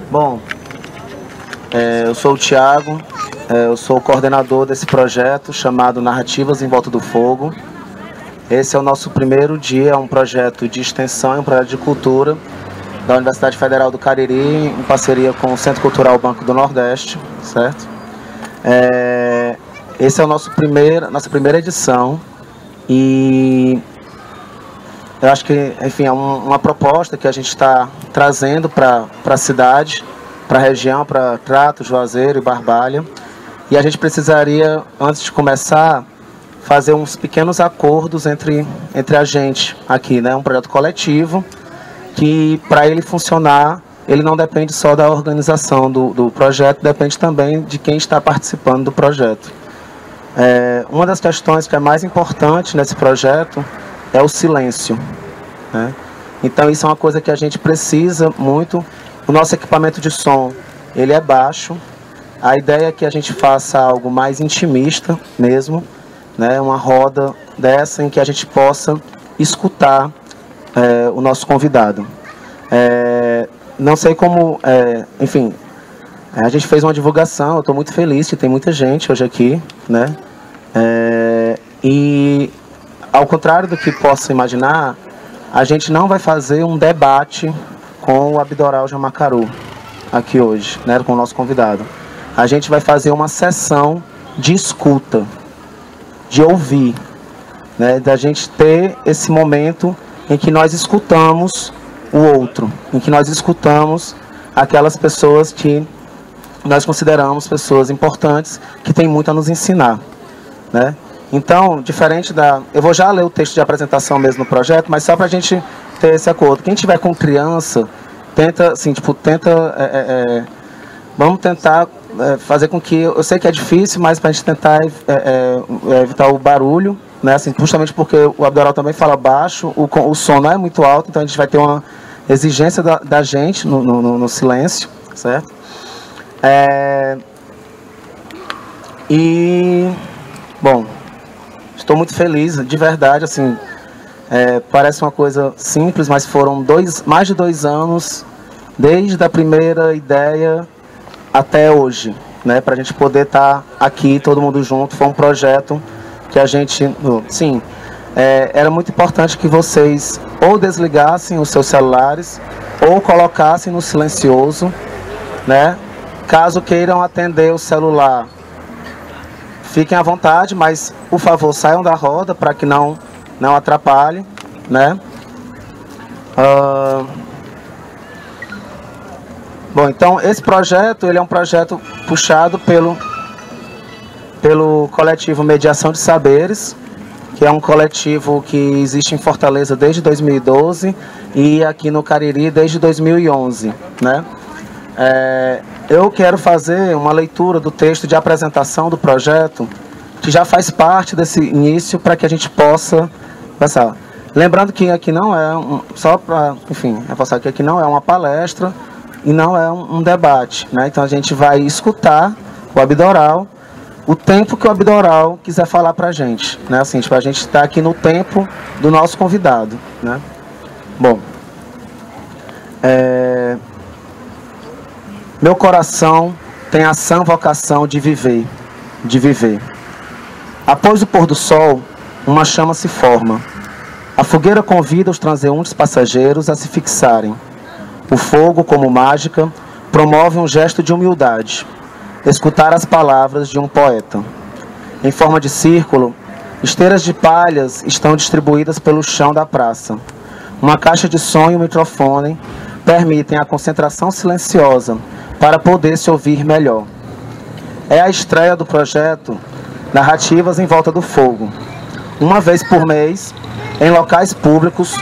Bom, eu sou o Thiago, eu sou o coordenador desse projeto chamado Narrativas em Volta do Fogo. Esse é o nosso primeiro dia, é um projeto de extensão, é um projeto de cultura da Universidade Federal do Cariri, em parceria com o Centro Cultural Banco do Nordeste, certo? Esse é o nossa primeira edição e eu acho que, enfim, é uma proposta que a gente está trazendo para a cidade, para a região, para Crato, Juazeiro e Barbalha. E a gente precisaria, antes de começar, fazer uns pequenos acordos entre a gente aqui, né? Um projeto coletivo que, para ele funcionar, ele não depende só da organização do projeto, depende também de quem está participando do projeto. Uma das questões que é mais importante nesse projeto é o silêncio, né? Então isso é uma coisa que a gente precisa muito. O nosso equipamento de som, ele é baixo. A ideia é que a gente faça algo mais intimista mesmo, né? Uma roda dessa em que a gente possa escutar o nosso convidado. Não sei como, enfim, a gente fez uma divulgação, eu estou muito feliz que tem muita gente hoje aqui, né? E ao contrário do que possa imaginar, a gente não vai fazer um debate com o Abdoral Jamacaru aqui hoje, né, com o nosso convidado. A gente vai fazer uma sessão de escuta, de ouvir, né, da gente ter esse momento em que nós escutamos o outro, em que nós escutamos aquelas pessoas que nós consideramos pessoas importantes, que têm muito a nos ensinar, né? Então, diferente da... Eu vou já ler o texto de apresentação mesmo no projeto, mas só para a gente ter esse acordo. Quem tiver com criança, tenta, assim, vamos tentar fazer com que... Eu sei que é difícil, mas para a gente tentar evitar o barulho, né? Assim, justamente porque o Abdoral também fala baixo, o som não é muito alto, então a gente vai ter uma exigência da gente no silêncio, certo? Bom... Estou muito feliz, de verdade, assim, parece uma coisa simples, mas foram mais de 2 anos, desde a primeira ideia até hoje, né, para a gente poder estar aqui, todo mundo junto. Foi um projeto que a gente, sim, era muito importante que vocês ou desligassem os seus celulares, ou colocassem no silencioso, né, caso queiram atender o celular. Fiquem à vontade, mas, por favor, saiam da roda para que não atrapalhe, né? Bom, então, esse projeto, ele é um projeto puxado pelo coletivo Mediação de Saberes, que é um coletivo que existe em Fortaleza desde 2012 e aqui no Cariri desde 2011, né? Eu quero fazer uma leitura do texto de apresentação do projeto, que já faz parte desse início, para que a gente possa passar. Lembrando que aqui não é só para, enfim, passar que aqui não é uma palestra e não é um debate, né? Então a gente vai escutar o Abdoral, o tempo que o Abdoral quiser falar para a gente, né? Assim, tipo, a gente está aqui no tempo do nosso convidado, né? Bom, meu coração tem a sã vocação de viver, Após o pôr do sol, uma chama se forma. A fogueira convida os transeuntes passageiros a se fixarem. O fogo, como mágica, promove um gesto de humildade. Escutar as palavras de um poeta. Em forma de círculo, esteiras de palhas estão distribuídas pelo chão da praça. Uma caixa de som e um microfone permitem a concentração silenciosa para poder se ouvir melhor. É a estreia do projeto Narrativas em Volta do Fogo. Uma vez por mês, em locais públicos,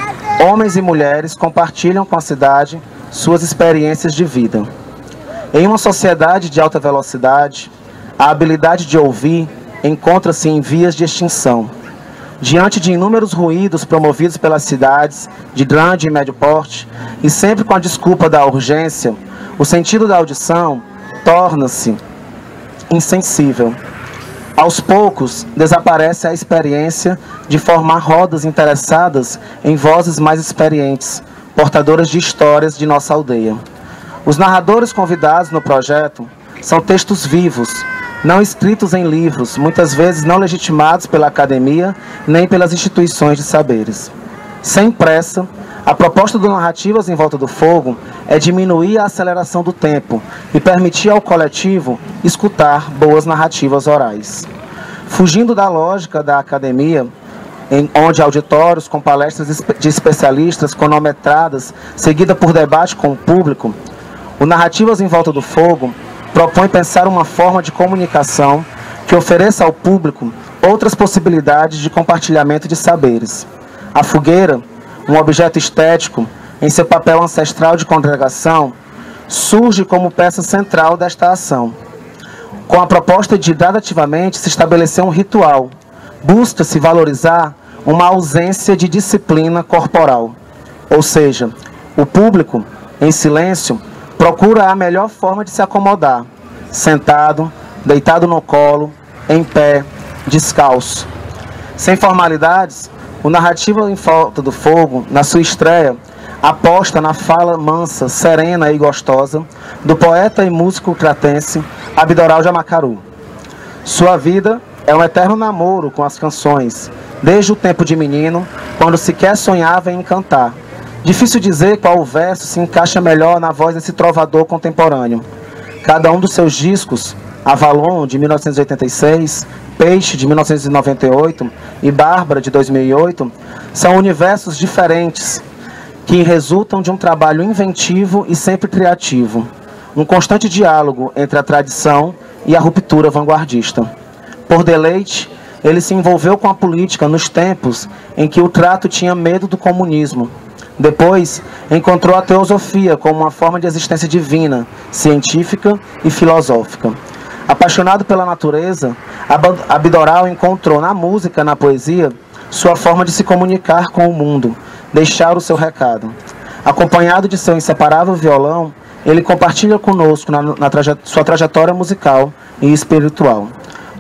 homens e mulheres compartilham com a cidade suas experiências de vida. Em uma sociedade de alta velocidade, a habilidade de ouvir encontra-se em vias de extinção. Diante de inúmeros ruídos promovidos pelas cidades de grande e médio porte, e sempre com a desculpa da urgência, o sentido da audição torna-se insensível. Aos poucos, desaparece a experiência de formar rodas interessadas em vozes mais experientes, portadoras de histórias de nossa aldeia. Os narradores convidados no projeto são textos vivos, não escritos em livros, muitas vezes não legitimados pela academia nem pelas instituições de saberes. Sem pressa, a proposta do Narrativas em Volta do Fogo é diminuir a aceleração do tempo e permitir ao coletivo escutar boas narrativas orais. Fugindo da lógica da academia, onde auditórios com palestras de especialistas cronometradas, seguida por debate com o público, o Narrativas em Volta do Fogo propõe pensar uma forma de comunicação que ofereça ao público outras possibilidades de compartilhamento de saberes. A fogueira, um objeto estético, em seu papel ancestral de congregação, surge como peça central desta ação. Com a proposta de gradativamente se estabelecer um ritual, busca-se valorizar uma ausência de disciplina corporal. Ou seja, o público, em silêncio, procura a melhor forma de se acomodar, sentado, deitado no colo, em pé, descalço. Sem formalidades, o Narrativa em Volta do Fogo, na sua estreia, aposta na fala mansa, serena e gostosa do poeta e músico cratense Abdoral Jamacaru. Sua vida é um eterno namoro com as canções, desde o tempo de menino, quando sequer sonhava em cantar. Difícil dizer qual verso se encaixa melhor na voz desse trovador contemporâneo. Cada um dos seus discos, Avalon, de 1986, Peixe, de 1998 e Bárbara, de 2008, são universos diferentes que resultam de um trabalho inventivo e sempre criativo, um constante diálogo entre a tradição e a ruptura vanguardista. Por deleite, ele se envolveu com a política nos tempos em que o trato tinha medo do comunismo. Depois, encontrou a teosofia como uma forma de existência divina, científica e filosófica. Apaixonado pela natureza, Abdoral encontrou na música, na poesia, sua forma de se comunicar com o mundo, deixar o seu recado. Acompanhado de seu inseparável violão, ele compartilha conosco sua trajetória musical e espiritual.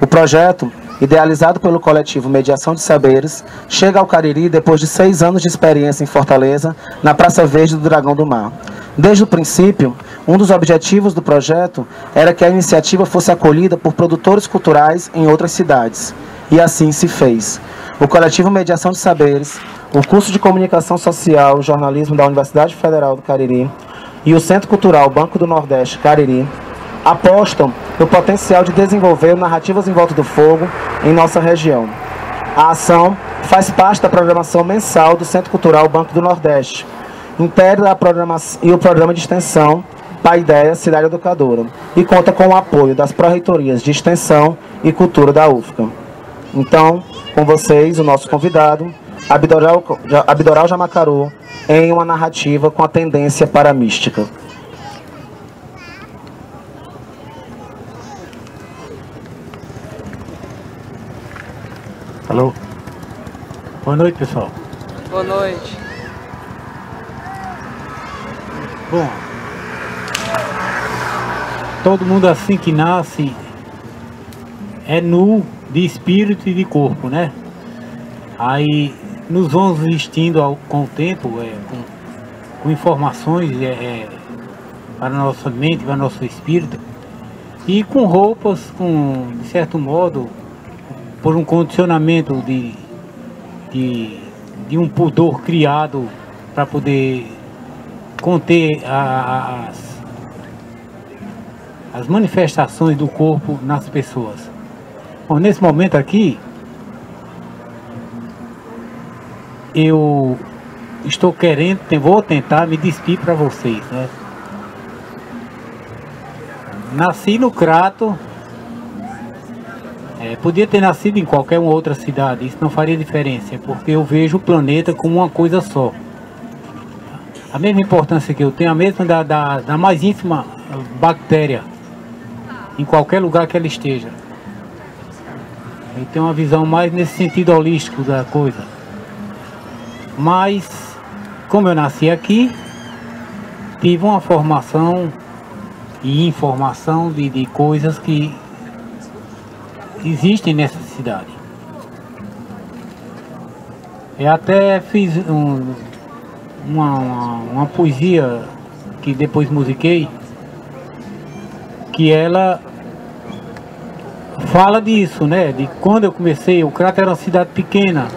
O projeto, idealizado pelo coletivo Mediação de Saberes, chega ao Cariri depois de 6 anos de experiência em Fortaleza, na Praça Verde do Dragão do Mar. Desde o princípio, um dos objetivos do projeto era que a iniciativa fosse acolhida por produtores culturais em outras cidades. E assim se fez. O coletivo Mediação de Saberes, o curso de Comunicação Social e Jornalismo da Universidade Federal do Cariri e o Centro Cultural Banco do Nordeste Cariri apostam no potencial de desenvolver Narrativas em Volta do Fogo em nossa região. A ação faz parte da programação mensal do Centro Cultural Banco do Nordeste, integra a programação e o programa de extensão Paideia Cidade Educadora e conta com o apoio das pró-reitorias de Extensão e Cultura da UFCA. Então, com vocês, o nosso convidado, Abdoral Jamacaru, em uma narrativa com a tendência para a mística. Alô? Boa noite, pessoal. Boa noite. Bom, todo mundo assim que nasce é nu de espírito e de corpo, né? Aí nos vamos vestindo com o tempo, com informações para a nossa mente, para o nosso espírito, e com roupas, de certo modo, por um condicionamento de um pudor criado para poder conter as manifestações do corpo nas pessoas. Bom, nesse momento aqui, eu estou vou tentar me despir para vocês, né? Nasci no Crato, podia ter nascido em qualquer outra cidade, isso não faria diferença, porque eu vejo o planeta como uma coisa só. A mesma importância que eu tenho, a mesma da mais ínfima bactéria, em qualquer lugar que ela esteja. Eu tenho uma visão mais nesse sentido holístico da coisa. Mas, como eu nasci aqui, tive uma formação e informação de coisas que existem nessa cidade. Eu até fiz uma poesia que depois musiquei, que ela fala disso, né? De quando eu comecei, o Crato era uma cidade pequena.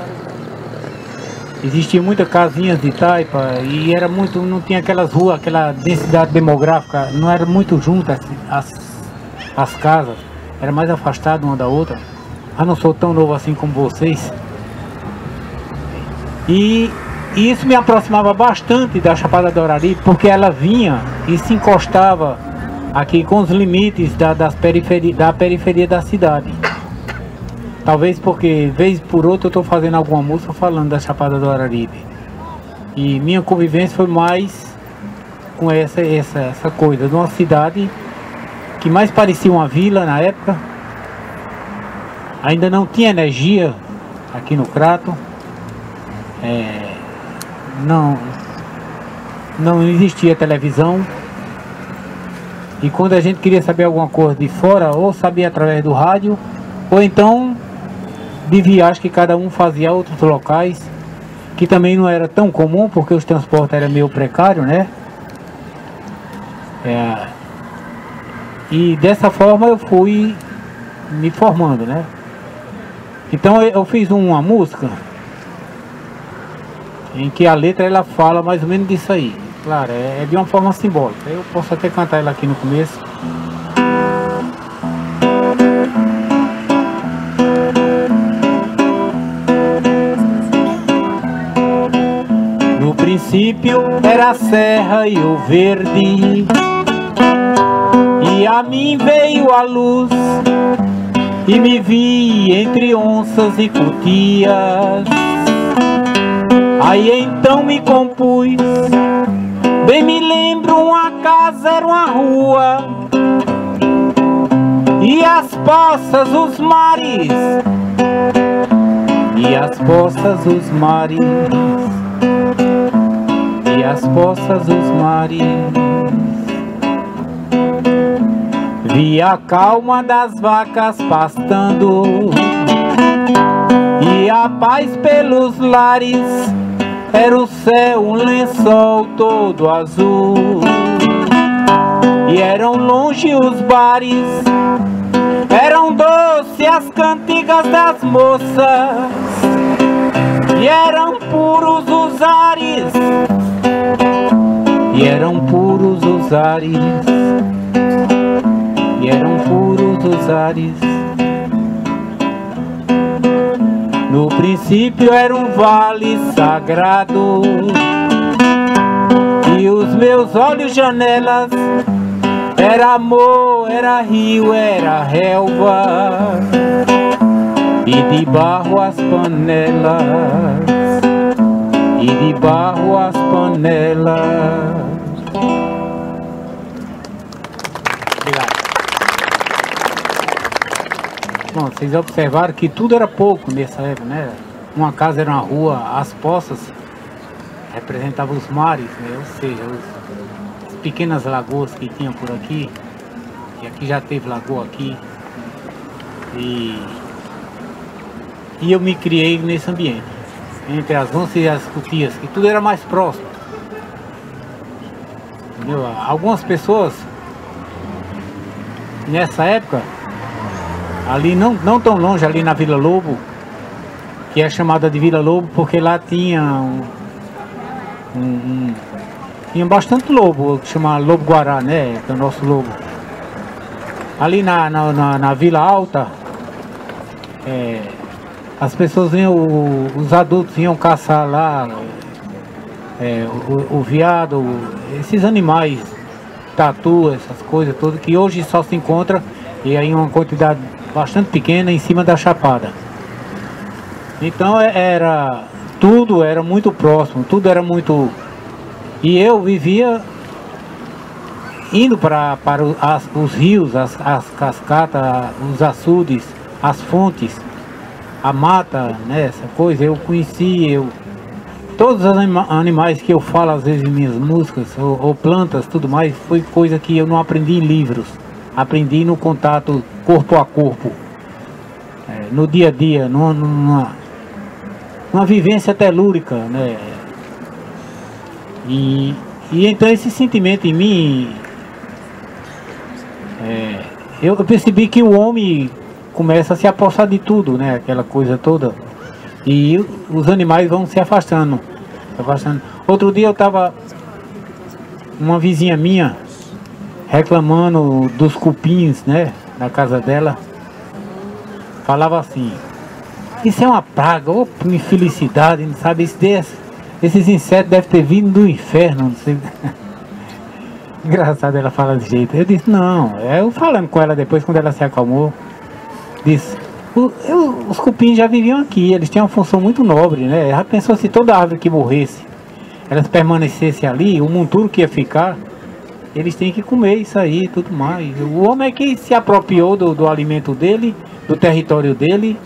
Existia muitas casinhas de taipa e era muito, não tinha aquelas ruas, aquela densidade demográfica, não era muito juntas as casas, era mais afastado uma da outra. Eu não sou tão novo assim como vocês. E isso me aproximava bastante da Chapada do Araripe, porque ela vinha e se encostava aqui com os limites da periferia da cidade. Talvez porque, vez por outra, eu estou fazendo alguma música falando da Chapada do Araripe. E minha convivência foi mais com essa coisa, de uma cidade que mais parecia uma vila na época. Ainda não tinha energia aqui no Crato. Não existia televisão. E quando a gente queria saber alguma coisa de fora, ou sabia através do rádio, ou então de viagem que cada um fazia a outros locais, que também não era tão comum, porque os transportes eram meio precários, né? E dessa forma eu fui me formando, né? Então eu fiz uma música em que a letra ela fala mais ou menos disso aí. Claro, é de uma forma simbólica. Eu posso até cantar ela aqui no começo. No princípio era a serra e o verde, e a mim veio a luz, e me vi entre onças e cutias. Aí então me compus, bem me lembro, uma casa era uma rua, e as poças, os mares, e as poças, os mares, e as poças, os mares. Vi a calma das vacas pastando, e a paz pelos lares. Era o céu, um lençol todo azul, e eram longe os bares, eram doces as cantigas das moças, e eram puros os ares, e eram puros os ares, e eram puros os ares. No princípio era um vale sagrado, e os meus olhos janelas, era amor, era rio, era relva, e de barro as panelas, e de barro as panelas. Obrigado. Bom, vocês observaram que tudo era pouco nessa época, né? Uma casa era uma rua, as poças representavam os mares, né? Ou seja, as pequenas lagoas que tinham por aqui. E aqui já teve lagoa aqui. E eu me criei nesse ambiente, entre as onças e as cutias, que tudo era mais próximo. Entendeu? Algumas pessoas, nessa época, ali não tão longe, ali na Vila Lobo, que é chamada de Vila Lobo porque lá tinha tinha bastante lobo, que chama Lobo Guará, né? Que é o nosso lobo. Ali na Vila Alta, as pessoas iam, os adultos iam caçar lá o veado, esses animais, tatu, essas coisas todas, que hoje só se encontra e aí uma quantidade bastante pequena em cima da chapada. Então tudo era muito próximo, tudo era muito... E eu vivia indo para os rios, as cascatas, os açudes, as fontes, a mata, né, essa coisa. Eu conheci, todos os animais que eu falo às vezes em minhas músicas, ou plantas, tudo mais, foi coisa que eu não aprendi em livros. Aprendi no contato corpo a corpo, no dia a dia, numa vivência telúrica, né? E E então esse sentimento em mim, eu percebi que o homem começa a se apossar de tudo, né? Aquela coisa toda. E os animais vão se afastando. Outro dia eu estava, uma vizinha minha, reclamando dos cupins, né? Na casa dela. Falava assim, isso é uma praga, ô infelicidade, sabe? Esses insetos devem ter vindo do inferno, não sei. Engraçado ela fala desse jeito. Eu disse, não, eu falando com ela depois, quando ela se acalmou, disse, os cupins já viviam aqui, eles tinham uma função muito nobre, né? Já pensou se toda árvore que morresse, elas permanecessem ali, o monturo que ia ficar, eles têm que comer isso aí e tudo mais. O homem é que se apropriou do alimento dele, do território dele,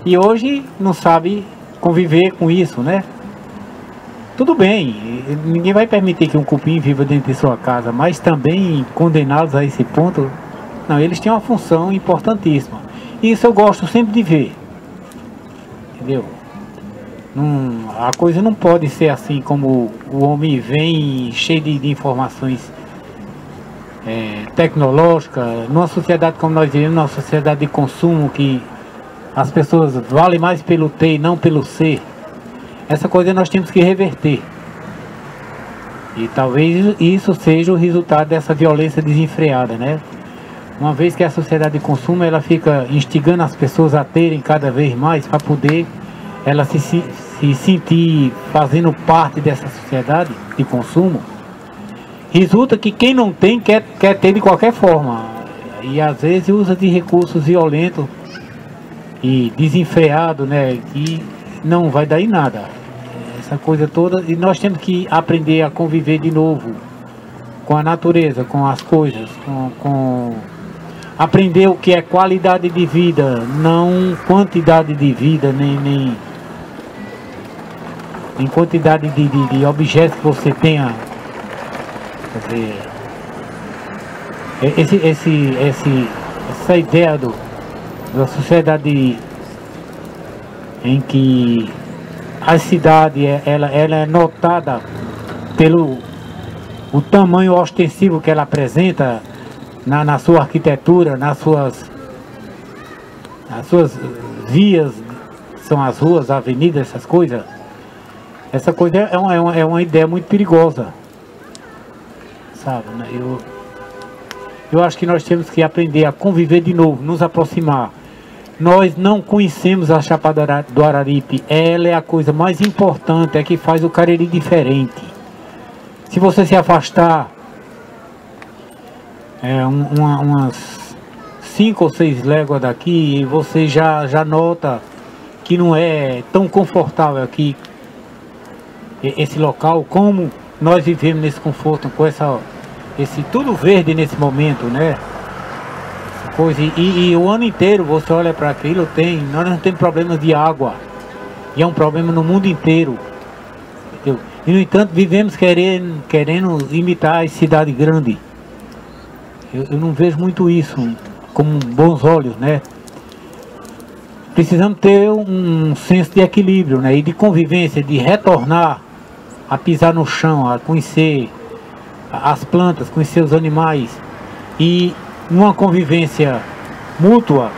e hoje não sabe conviver com isso, né? Tudo bem, ninguém vai permitir que um cupim viva dentro de sua casa, mas também condená-los a esse ponto, não, eles têm uma função importantíssima. Isso eu gosto sempre de ver, entendeu? A coisa não pode ser assim como o homem vem cheio de informações tecnológicas, numa sociedade como nós vivemos, numa sociedade de consumo, que as pessoas valem mais pelo ter e não pelo ser. Essa coisa nós temos que reverter. E talvez isso seja o resultado dessa violência desenfreada, né? Uma vez que a sociedade de consumo, ela fica instigando as pessoas a terem cada vez mais, para poder ela se sentir fazendo parte dessa sociedade de consumo. Resulta que quem não tem quer ter de qualquer forma. E às vezes usa de recursos violentos e desenfreados, né? Que não vai dar em nada. Essa coisa toda, e nós temos que aprender a conviver de novo com a natureza, com as coisas, aprender o que é qualidade de vida, não quantidade de vida, nem em quantidade de objetos que você tenha. Quer dizer, essa ideia da sociedade em que a cidade ela é notada pelo o tamanho ostensivo que ela apresenta na sua arquitetura, nas suas vias, são as ruas, avenidas, essas coisas. Essa coisa é uma ideia muito perigosa, sabe, né? Eu acho que nós temos que aprender a conviver de novo, nos aproximar. Nós não conhecemos a Chapada do Araripe, ela é a coisa mais importante, é que faz o Cariri diferente. Se você se afastar umas 5 ou 6 léguas daqui, você já nota que não é tão confortável aqui esse local, como nós vivemos nesse conforto, com esse tudo verde nesse momento, né? Coisa, e o ano inteiro você olha para aquilo, nós não temos problemas de água, e é um problema no mundo inteiro, entendeu? E no entanto vivemos querendo imitar as cidades grandes. Eu não vejo muito isso com bons olhos, né? Precisamos ter um senso de equilíbrio, né? E de convivência, de retornar a pisar no chão, a conhecer as plantas, conhecer os animais, e numa convivência mútua,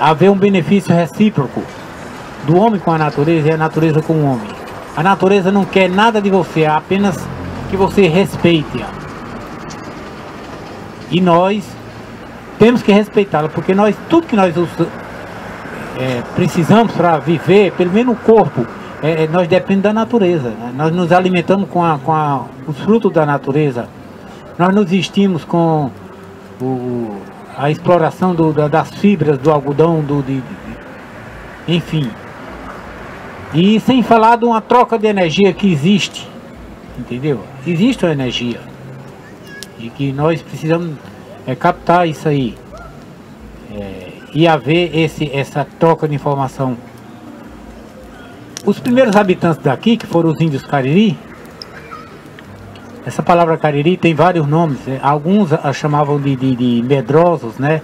haver um benefício recíproco do homem com a natureza e a natureza com o homem. A natureza não quer nada de você, apenas que você respeite-a. E nós temos que respeitá-la, porque tudo que nós precisamos para viver, pelo menos o corpo, nós dependemos da natureza, né? Nós nos alimentamos com os frutos da natureza, nós nos vestimos com a exploração das fibras do algodão, enfim. E sem falar de uma troca de energia que existe, entendeu? Existe uma energia e que nós precisamos captar isso aí, e haver essa troca de informação. Os primeiros habitantes daqui, que foram os índios Cariri, essa palavra Cariri tem vários nomes, né? Alguns a chamavam de medrosos, né?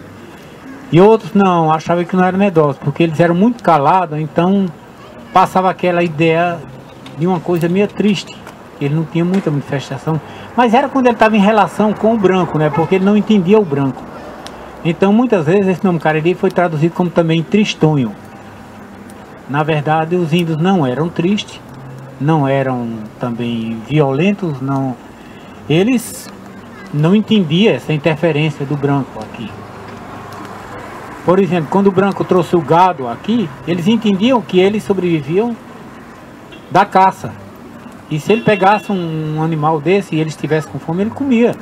E outros não, achavam que não eram medrosos, porque eles eram muito calados, então passava aquela ideia de uma coisa meio triste, Ele não tinha muita manifestação, mas era quando ele estava em relação com o branco, né? Porque ele não entendia o branco. Então muitas vezes esse nome Cariri foi traduzido como também tristonho. Na verdade os índios não eram tristes, não eram também violentos, não. Eles não entendiam essa interferência do branco aqui. Por exemplo, quando o branco trouxe o gado aqui, eles entendiam que eles sobreviviam da caça. E se ele pegasse um animal desse e ele estivesse com fome, ele comia.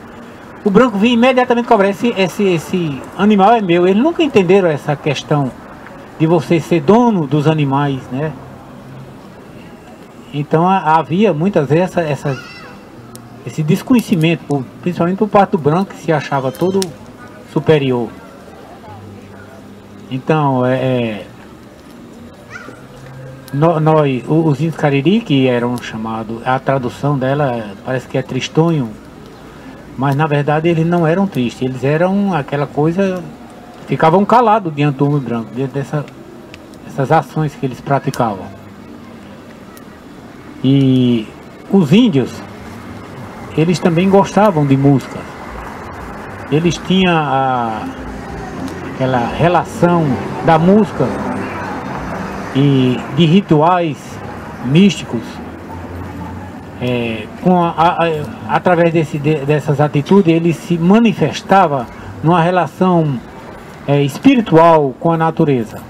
O branco vinha imediatamente cobrar, esse animal é meu. Eles nunca entenderam essa questão de você ser dono dos animais, né? Então havia muitas vezes esse desconhecimento, principalmente por parte do branco, que se achava todo superior. Então, os índios Cariri, que eram chamados, a tradução dela parece que é tristonho, mas na verdade eles não eram tristes, eles eram aquela coisa, ficavam calados diante do homem branco, diante dessas ações que eles praticavam. E os índios, eles também gostavam de música, eles tinham aquela relação da música e de rituais místicos, através dessas atitudes ele se manifestava numa relação espiritual com a natureza.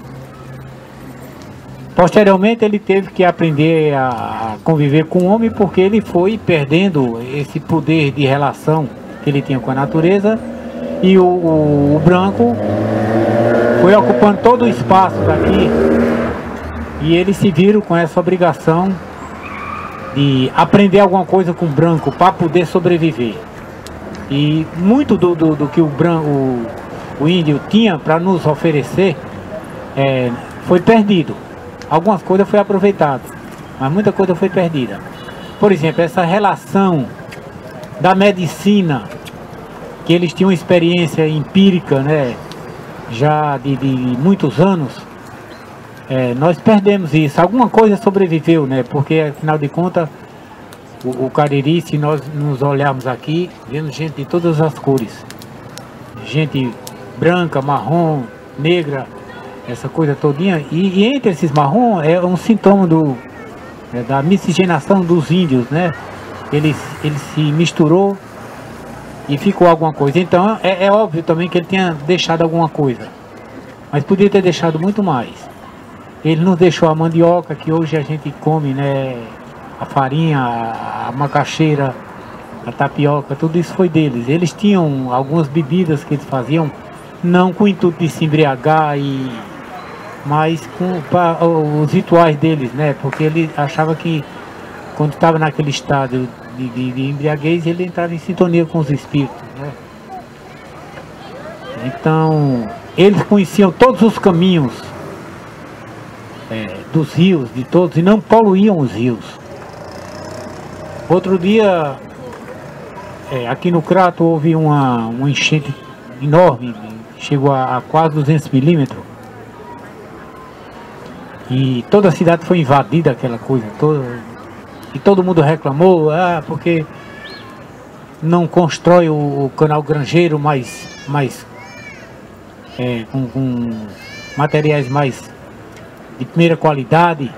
Posteriormente ele teve que aprender a conviver com o homem, porque ele foi perdendo esse poder de relação que ele tinha com a natureza, e o branco foi ocupando todo o espaço daqui, e eles se viram com essa obrigação de aprender alguma coisa com o branco para poder sobreviver. E muito do que o índio tinha para nos oferecer foi perdido. Algumas coisas foi aproveitadas, mas muita coisa foi perdida. Por exemplo, essa relação da medicina, que eles tinham experiência empírica, né, já de muitos anos, nós perdemos isso. Alguma coisa sobreviveu, né, porque afinal de contas o Cariri, se nós nos olharmos aqui, vemos gente de todas as cores, gente branca, marrom, negra, essa coisa todinha, e entre esses marrom é um sintoma da miscigenação dos índios, né? Ele se misturou e ficou alguma coisa. Então é óbvio também que ele tinha deixado alguma coisa, mas podia ter deixado muito mais. Ele nos deixou a mandioca, que hoje a gente come, né? A farinha, a macaxeira, a tapioca, tudo isso foi deles. Eles tinham algumas bebidas que eles faziam, não com o intuito de se embriagar, mas com os rituais deles, né? Porque ele achava que quando estava naquele estado de embriaguez, ele entrava em sintonia com os espíritos, né? Então, eles conheciam todos os caminhos dos rios, de todos, e não poluíam os rios. Outro dia, aqui no Crato, houve uma enchente enorme, chegou a quase 200 milímetros. E toda a cidade foi invadida, aquela coisa toda. E todo mundo reclamou, porque não constrói o canal granjeiro com materiais mais de primeira qualidade,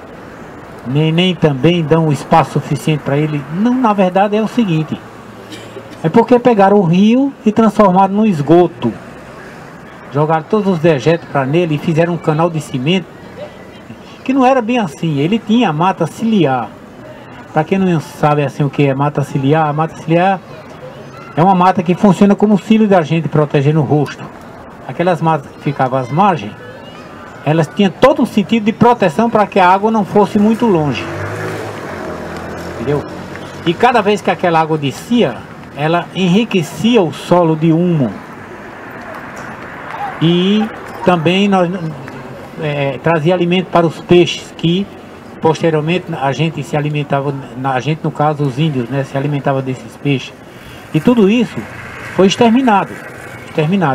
nem também dão espaço suficiente para ele. Não, na verdade é o seguinte, é porque pegaram o rio e transformaram no esgoto, jogaram todos os dejetos para nele e fizeram um canal de cimento, que não era bem assim. Ele tinha a mata ciliar. Para quem não sabe assim o que é mata ciliar, a mata ciliar é uma mata que funciona como cílio da gente, protegendo o rosto. Aquelas matas que ficavam às margens, elas tinham todo um sentido de proteção para que a água não fosse muito longe. Entendeu? E cada vez que aquela água descia, ela enriquecia o solo de humo. E também trazia alimento para os peixes, que posteriormente a gente se alimentava, a gente no caso os índios, né, se alimentava desses peixes. E tudo isso foi exterminado.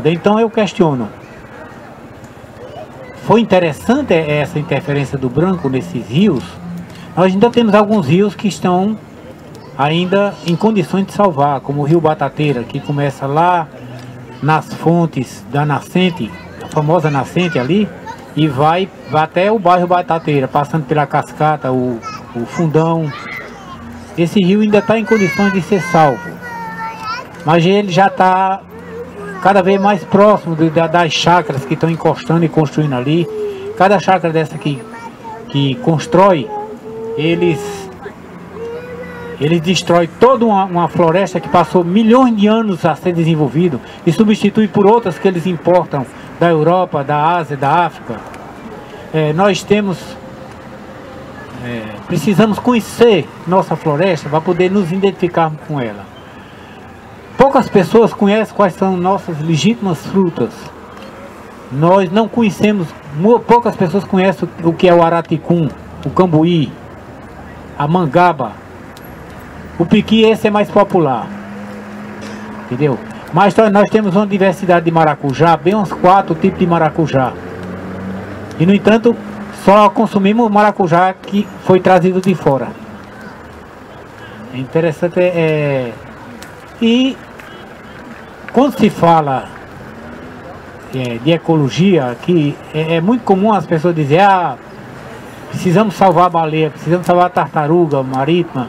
Então eu questiono, foi interessante essa interferência do branco nesses rios? Nós ainda temos alguns rios que estão ainda em condições de salvar, como o Rio Batateira, que começa lá nas fontes da nascente, a famosa nascente ali, e vai até o bairro Batateira, passando pela cascata, o Fundão. Esse rio ainda está em condições de ser salvo, mas ele já está cada vez mais próximo das chácaras que estão encostando e construindo ali. Cada chácara dessa que constrói, eles destroem toda uma floresta que passou milhões de anos a ser desenvolvido e substitui por outras que eles importam da Europa, da Ásia, da África. Nós precisamos conhecer nossa floresta para poder nos identificar com ela. Poucas pessoas conhecem quais são nossas legítimas frutas. Nós não conhecemos, poucas pessoas conhecem o que é o araticum, o cambuí, a mangaba. O piqui, esse é mais popular, entendeu? Mas nós temos uma diversidade de maracujá, bem uns 4 tipos de maracujá. E no entanto, só consumimos maracujá que foi trazido de fora. É interessante, e quando se fala de ecologia, que é muito comum as pessoas dizerem: precisamos salvar a baleia, precisamos salvar a tartaruga marítima.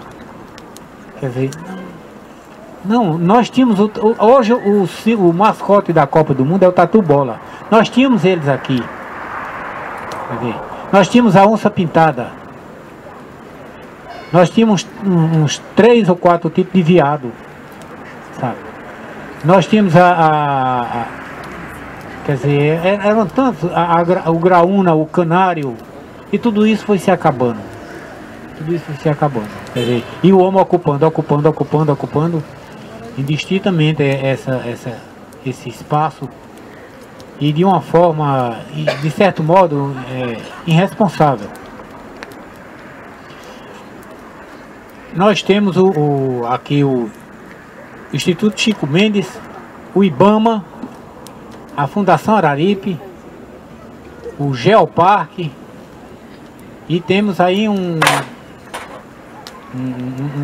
Quer dizer, não, nós tínhamos, hoje o mascote da Copa do Mundo é o Tatu Bola. Nós tínhamos eles aqui. Quer dizer, nós tínhamos a onça pintada. Nós tínhamos uns 3 ou 4 tipos de veado, sabe? Nós tínhamos quer dizer, eram tantos, o graúna, o canário, e tudo isso foi se acabando. Tudo isso foi se acabando. Quer dizer, e o homem ocupando indistintamente esse espaço, e de uma forma, de certo modo, irresponsável. Nós temos aqui o Instituto Chico Mendes, o IBAMA, a Fundação Araripe, o Geoparque, e temos aí um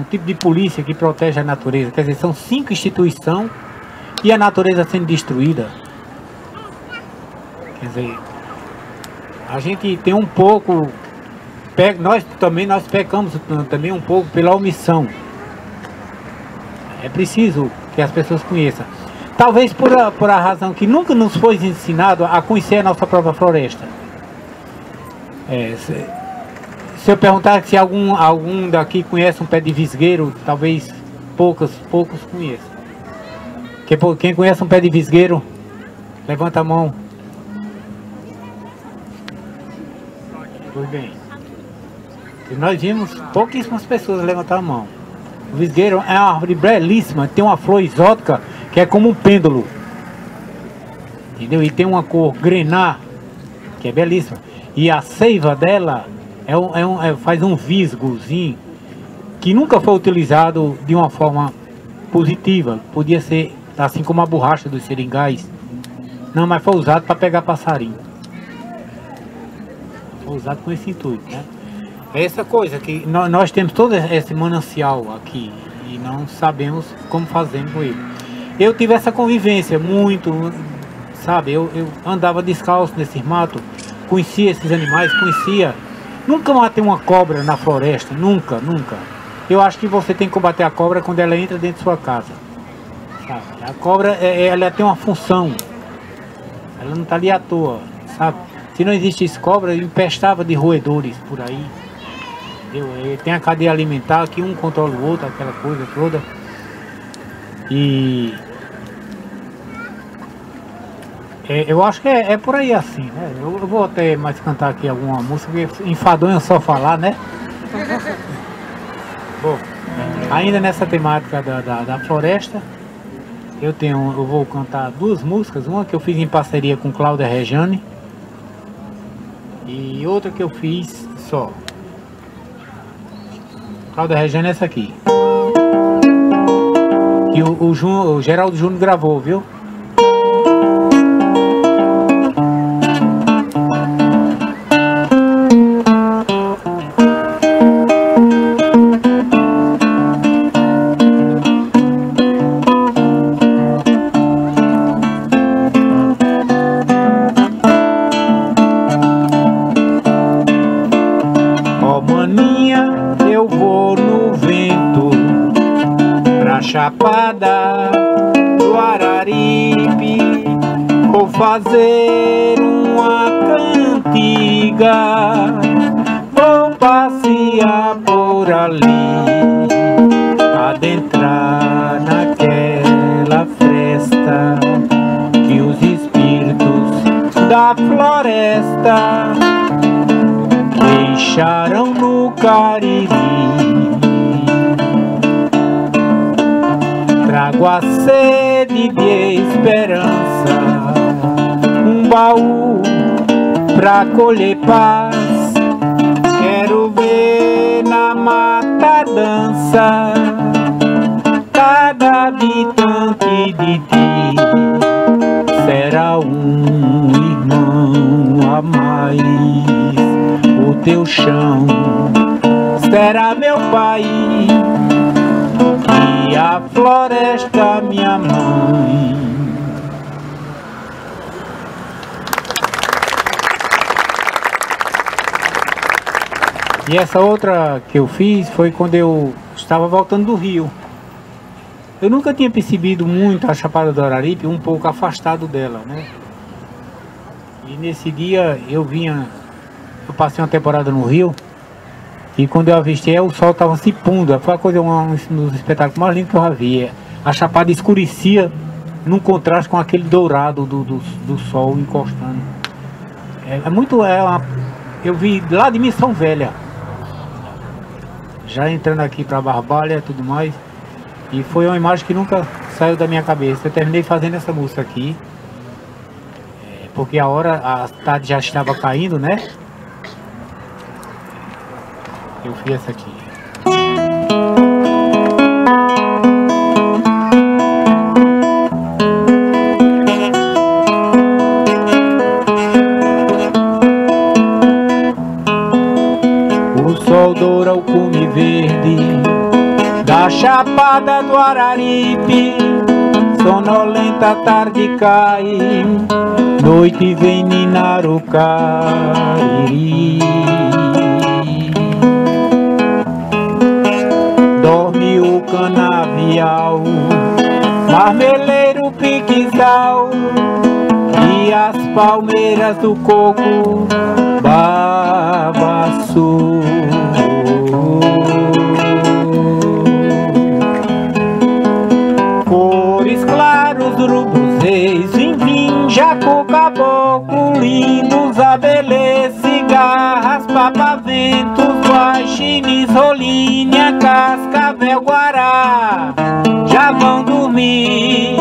tipo de polícia que protege a natureza. Quer dizer, são 5 instituições e a natureza sendo destruída. Quer dizer, a gente tem um pouco, nós pecamos também um pouco pela omissão. É preciso que as pessoas conheçam. Talvez por a razão que nunca nos foi ensinado a conhecer a nossa própria floresta. Se eu perguntar se algum daqui conhece um pé de visgueiro, talvez poucos conheçam. Quem conhece um pé de visgueiro, levanta a mão. Pois bem. E nós vimos pouquíssimas pessoas levantar a mão. O visgueiro é uma árvore belíssima, tem uma flor exótica que é como um pêndulo, entendeu? E tem uma cor grená, que é belíssima. E a seiva dela faz um visgozinho que nunca foi utilizado de uma forma positiva. Podia ser assim como a borracha dos seringais. Não, mas foi usado para pegar passarinho. Foi usado com esse intuito, né? É essa coisa que nós temos todo esse manancial aqui e não sabemos como fazemos com ele. Eu tive essa convivência muito, sabe? Eu andava descalço nesse mato, conhecia esses animais, nunca matei uma cobra na floresta, nunca. Eu acho que você tem que combater a cobra quando ela entra dentro de sua casa, sabe? A cobra, ela tem uma função, ela não está ali à toa, sabe? Se não existisse cobra, eu empestava de roedores por aí, entendeu? Tem a cadeia alimentar que um controla o outro, aquela coisa toda. E eu acho que é por aí assim, né? Eu vou até mais cantar aqui alguma música, porque enfadonho é só falar, né? Bom, ainda nessa temática da floresta, eu vou cantar 2 músicas, uma que eu fiz em parceria com Cláudia Rejane e outra que eu fiz só. Cláudia Rejane é essa aqui, que o Geraldo Júnior gravou, viu? fazer uma cantiga, vou passear por ali, adentrar naquela festa que os espíritos da floresta deixaram no Cariri. Trago a sede de esperança, um baú pra colher paz. Quero ver na mata dança cada habitante de ti. Será um irmão a mais, o teu chão será meu pai e a floresta minha mãe. E essa outra que eu fiz foi quando eu estava voltando do Rio. Eu nunca tinha percebido muito a Chapada do Araripe, um pouco afastado dela, né? E nesse dia eu passei uma temporada no Rio, e quando eu avistei o sol estava se pondo. Foi a coisa, um dos espetáculos mais lindos que eu já vi. A Chapada escurecia num contraste com aquele dourado do sol encostando. Eu vi lá de Missão Velha, já entrando aqui para Barbalha e tudo mais. E foi uma imagem que nunca saiu da minha cabeça. Eu terminei fazendo essa música aqui, porque a tarde já estava caindo, né? Eu fiz essa aqui. O sol doura o cume verde da Chapada do Araripe, sonolenta tarde cai, noite vem ninar o Cariri. Dorme o canavial, marmeleiro piquizal, e as palmeiras do coco babaçu. Urubus, reis, vinvim, jacu, caboclo, lindos, abelê, cigarras, papaventos, guaxinins, rolinha, cascavel, guará, já vão dormir,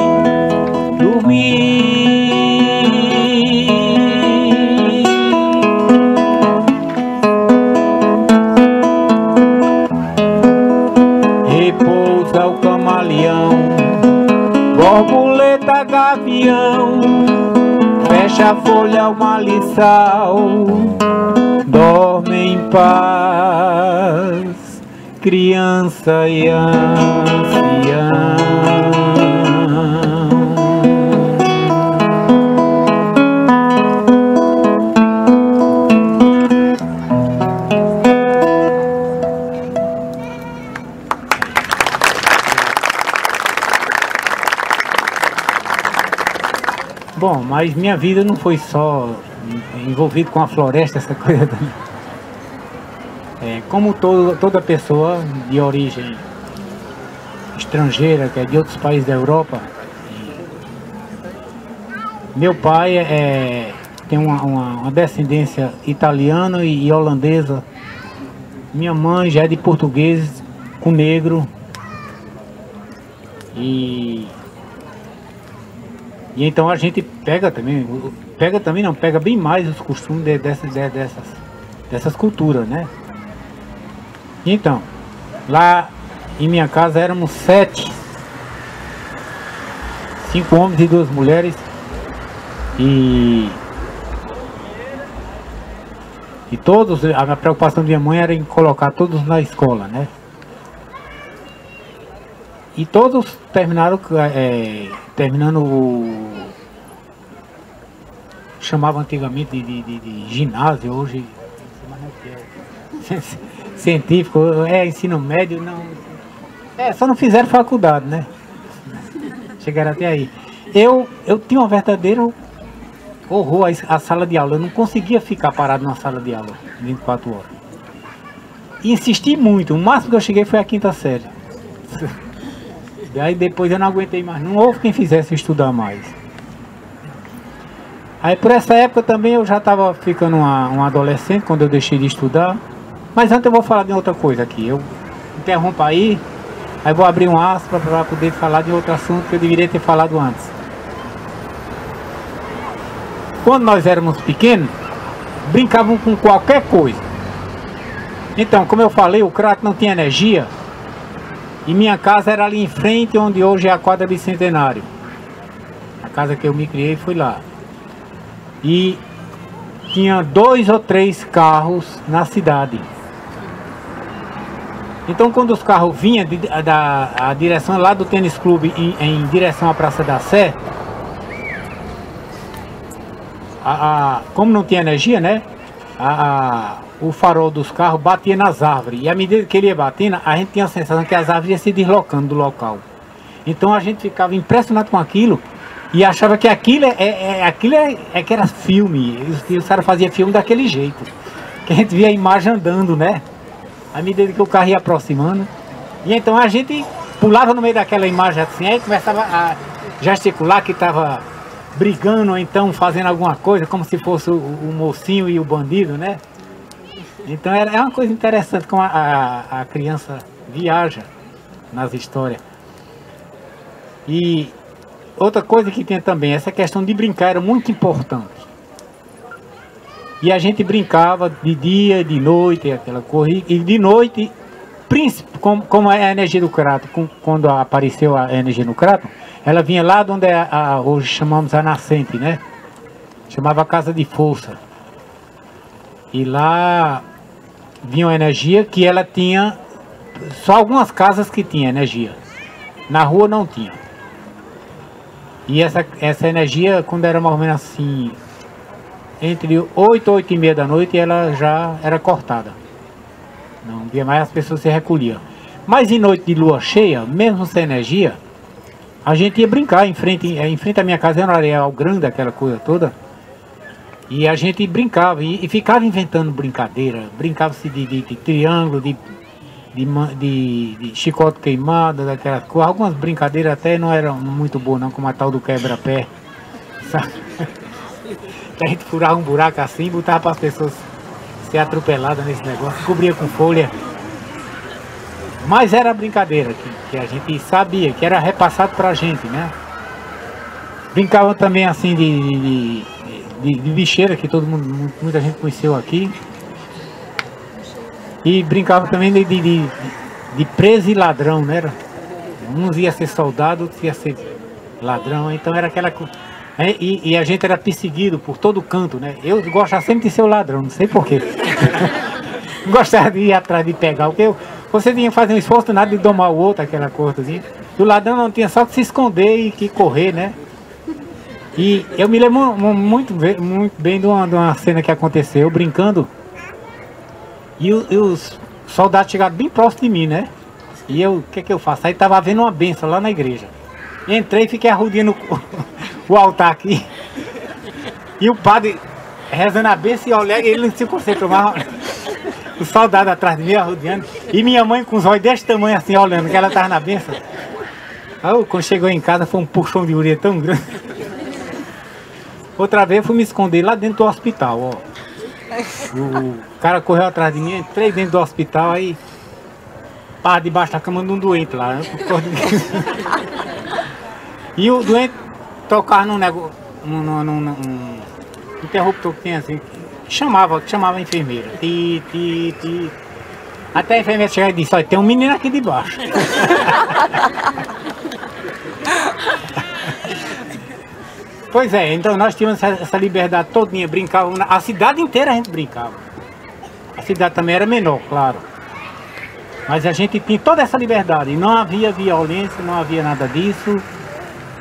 repousa o camaleão, borboleta, gavião, fecha a folha, o maliçal, dorme em paz, criança e ancião. Bom, mas minha vida não foi só envolvido com a floresta, essa coisa. Como toda pessoa de origem estrangeira, que é de outros países da Europa, meu pai tem uma descendência italiana e holandesa. Minha mãe já é de português com negro. E então a gente pega bem mais os costumes dessas culturas, né? Então, lá em minha casa éramos 7, 5 homens e 2 mulheres, e todos, a preocupação da minha mãe era em colocar todos na escola, né? E todos terminando chamava antigamente de ginásio, hoje científico, ensino médio, não, só não fizeram faculdade, né? Chegaram até aí. Eu tinha uma verdadeira horror a sala de aula. Eu não conseguia ficar parado na sala de aula 24 horas. E insisti muito, o máximo que eu cheguei foi a 5ª série. E aí depois eu não aguentei mais, não houve quem fizesse estudar mais. Aí por essa época também eu já estava ficando um adolescente, quando eu deixei de estudar. Mas antes eu vou falar de outra coisa aqui. Eu interrompo aí vou abrir um aspas para poder falar de outro assunto que eu deveria ter falado antes. Quando nós éramos pequenos, brincavam com qualquer coisa. Então, como eu falei, o crato não tinha energia. E minha casa era ali em frente, onde hoje é a quadra Bicentenário. A casa que eu me criei foi lá. E tinha 2 ou 3 carros na cidade. Então quando os carros vinham a direção lá do tênis clube em direção à Praça da Sé, como não tinha energia, né? O farol dos carros batia nas árvores. E à medida que ele ia batendo, a gente tinha a sensação que as árvores iam se deslocando do local. Então a gente ficava impressionado com aquilo e achava que aquilo que era filme. Os caras faziam filme daquele jeito. Que a gente via a imagem andando, né? À medida que o carro ia aproximando. E então a gente pulava no meio daquela imagem assim, aí começava a gesticular que estava brigando ou então fazendo alguma coisa, como se fosse o mocinho e o bandido, né? Então é uma coisa interessante como a criança viaja nas histórias. E outra coisa que tem também, essa questão de brincar era muito importante. E a gente brincava de dia, de noite, aquela corrida. E de noite, como é a energia do crato, quando apareceu a energia no crato, ela vinha lá de onde hoje chamamos a nascente, né? Chamava Casa de Força. E lá vinha uma energia que ela tinha, só algumas casas que tinha energia. Na rua não tinha. E essa energia, quando era mais ou menos assim, entre 8 e 8 e meia da noite, ela já era cortada. Não via mais, as pessoas se recolhiam. Mas em noite de lua cheia, mesmo sem energia, a gente ia brincar em frente à minha casa, era um areal grande, aquela coisa toda. E a gente brincava e ficava inventando brincadeira. Brincava-se de triângulo, de chicote queimado, daquelas coisas. Algumas brincadeiras até não eram muito boas, não, como a tal do quebra-pé. Sabe? Que a gente furava um buraco assim, botava para as pessoas ser atropeladas nesse negócio, cobria com folha. Mas era brincadeira que a gente sabia, que era repassado para a gente, né? Brincava também assim de bicheira, que muita gente conheceu aqui. E brincava também de preso e ladrão, né? Uns ia ser soldado, outros ia ser ladrão, então era aquela coisa. E a gente era perseguido por todo canto, né? Eu gostava sempre de ser o ladrão, não sei porquê. Gostava de ir atrás de pegar, porque você tinha que fazer um esforço nada de domar o outro, aquela coisa assim. E o ladrão não tinha só que se esconder e que correr, né? E eu me lembro muito bem de uma cena que aconteceu, eu brincando. E os soldados chegaram bem próximo de mim, né? E o que eu faço? Aí tava havendo uma benção lá na igreja. Entrei e fiquei arrodeando o altar aqui. E o padre rezando a bênção e olhando, ele não se concentrou mais. O soldado atrás de mim arrodeando. E minha mãe com os olhos desse tamanho assim, olhando, que ela estava na bênção. Aí, quando chegou em casa, foi um puxão de orelha tão grande. Outra vez eu fui me esconder lá dentro do hospital, ó. O cara correu atrás de mim, entrei dentro do hospital, aí pá, debaixo da cama de um doente lá. Né? E o doente tocava num negócio, num interruptor que tinha assim, chamava a enfermeira. Até a enfermeira chegava e disse, olha, tem um menino aqui debaixo. Pois é, então nós tínhamos essa liberdade todinha, brincávamos, a cidade inteira a gente brincava. A cidade também era menor, claro. Mas a gente tinha toda essa liberdade, e não havia violência, não havia nada disso,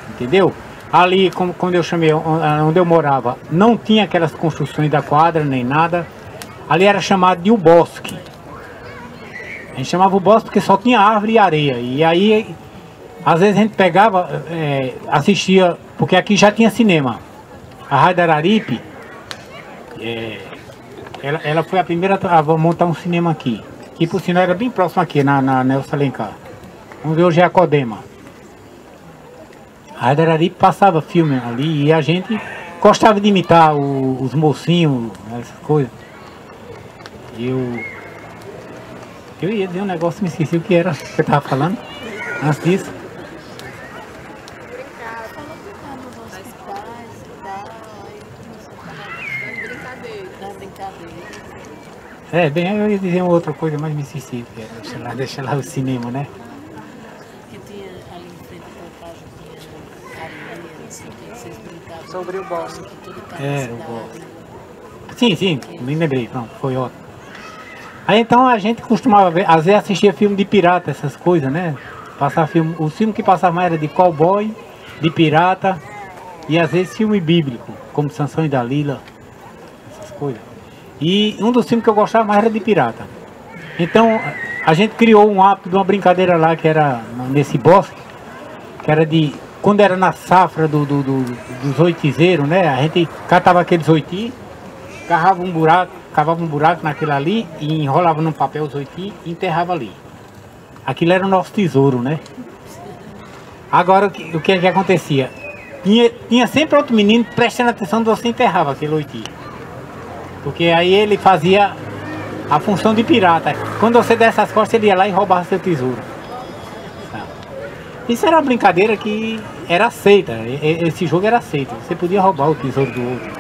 entendeu? Ali, quando eu chamei, onde eu morava, não tinha aquelas construções da quadra, nem nada. Ali era chamado de o bosque. A gente chamava o bosque porque só tinha árvore e areia. E aí, às vezes a gente pegava, assistia, porque aqui já tinha cinema. A Rádio Araripe, ela foi a primeira a montar um cinema aqui. Que por sinal era bem próximo aqui, na Nelson Alencar. Onde hoje é a Codema. A Rádio Araripe passava filme ali e a gente gostava de imitar os mocinhos, essas coisas. Eu ia dizer um negócio, me esqueci o que era que eu estava falando antes disso. Bem, eu ia dizer uma outra coisa, mas me esqueci o que era. Deixa lá o cinema, né? Que tinha ali em frente ao casa, tinha areia, assim, que vocês brincavam. Sobre o bosque. Era o bosque. Sim, me lembrei, pronto, foi ótimo. Aí então a gente costumava ver, às vezes assistia filme de pirata, essas coisas, né? Passar filme, o filme que passava mais era de cowboy, de pirata e às vezes filme bíblico, como Sansão e Dalila, essas coisas. E um dos filmes que eu gostava mais era de pirata. Então a gente criou um hábito de uma brincadeira lá que era nesse bosque, que era de, quando era na safra dos oitizeiros, né? A gente catava aqueles oiti, cavava um buraco naquele ali e enrolava num papel os oiti e enterrava ali. Aquilo era o nosso tesouro, né? Agora o que acontecia? Tinha sempre outro menino prestando atenção onde você enterrava aquele oiti. Porque aí ele fazia a função de pirata. Quando você desse as costas, ele ia lá e roubava seu tesouro. Isso era uma brincadeira que era aceita. Esse jogo era aceito. Você podia roubar o tesouro do outro.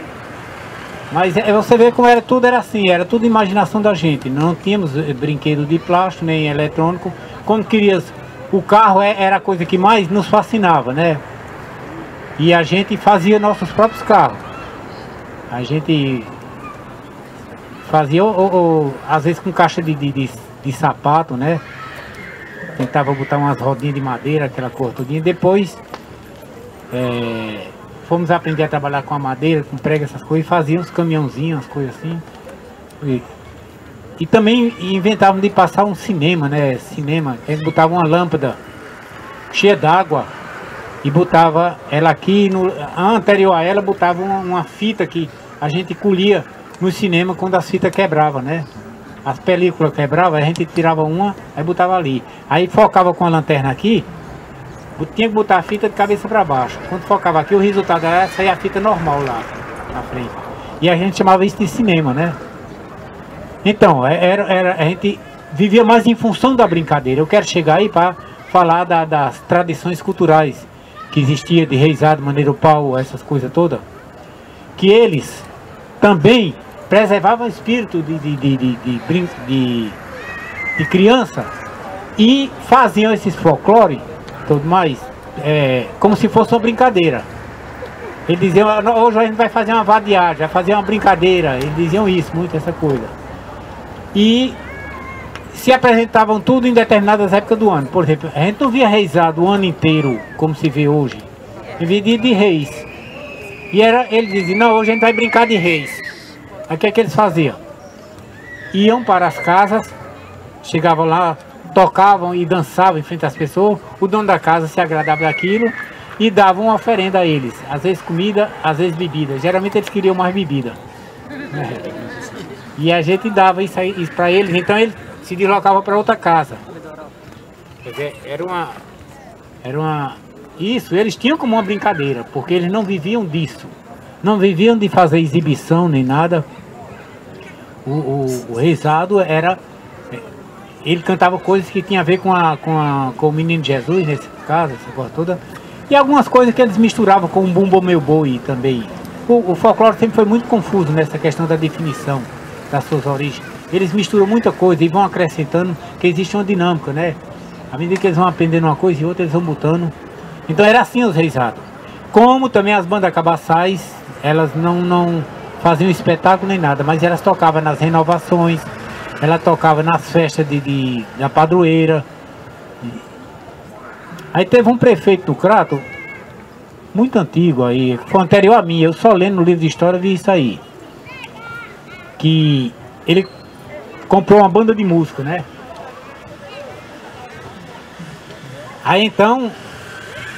Mas você vê como tudo era assim, era tudo imaginação da gente. Não tínhamos brinquedo de plástico, nem eletrônico. Quando querias, o carro era a coisa que mais nos fascinava, né? E a gente fazia nossos próprios carros. A gente fazia, às vezes com caixa de sapato, né? Tentava botar umas rodinhas de madeira, aquela cor todinha. Depois fomos aprender a trabalhar com a madeira, com prego, essas coisas. E fazíamos caminhãozinhos, as coisas assim. E também inventávamos de passar um cinema, né? Cinema, eles botavam uma lâmpada cheia d'água e botava ela aqui, anterior a ela botava uma fita que a gente colhia no cinema quando as fitas quebravam, né? As películas quebravam, a gente tirava uma, aí botava ali. Aí focava com a lanterna aqui, tinha que botar a fita de cabeça para baixo. Quando focava aqui, o resultado era sair a fita normal lá na frente. E a gente chamava isso de cinema, né? Então, a gente vivia mais em função da brincadeira. Eu quero chegar aí para falar das tradições culturais que existia de reisado, maneiro pau, essas coisas todas. Que eles também preservavam o espírito de criança e faziam esses folclore, tudo mais, como se fosse uma brincadeira. Eles diziam, hoje a gente vai fazer uma vadiagem, vai fazer uma brincadeira. Eles diziam isso, muito essa coisa. E se apresentavam tudo em determinadas épocas do ano. Por exemplo, a gente não via reisado o ano inteiro, como se vê hoje. Em vez de reis. E eles diziam, não, hoje a gente vai brincar de reis. Aí o que é que eles faziam? Iam para as casas, chegavam lá, tocavam e dançavam em frente às pessoas. O dono da casa se agradava daquilo e dava uma oferenda a eles. Às vezes comida, às vezes bebida. Geralmente eles queriam mais bebida. E a gente dava isso para eles, então eles se deslocavam para outra casa. Quer dizer, era uma... Isso, eles tinham como uma brincadeira, porque eles não viviam disso. Não viviam de fazer exibição nem nada. O reisado era... Ele cantava coisas que tinham a ver com o menino Jesus, nesse caso, essa coisa toda. E algumas coisas que eles misturavam com o Bumbo Meu Boi também. O folclore sempre foi muito confuso nessa questão da definição das suas origens. Eles misturam muita coisa e vão acrescentando, que existe uma dinâmica, né? À medida que eles vão aprendendo uma coisa e outra, eles vão botando. Então era assim os reisados. Como também as bandas cabaçais, elas não faziam espetáculo nem nada, mas elas tocavam nas renovações, ela tocava nas festas da padroeira. Aí teve um prefeito do Crato, muito antigo aí, foi anterior a mim, eu só lendo no livro de história vi isso aí. Que ele comprou uma banda de música, né? Aí então,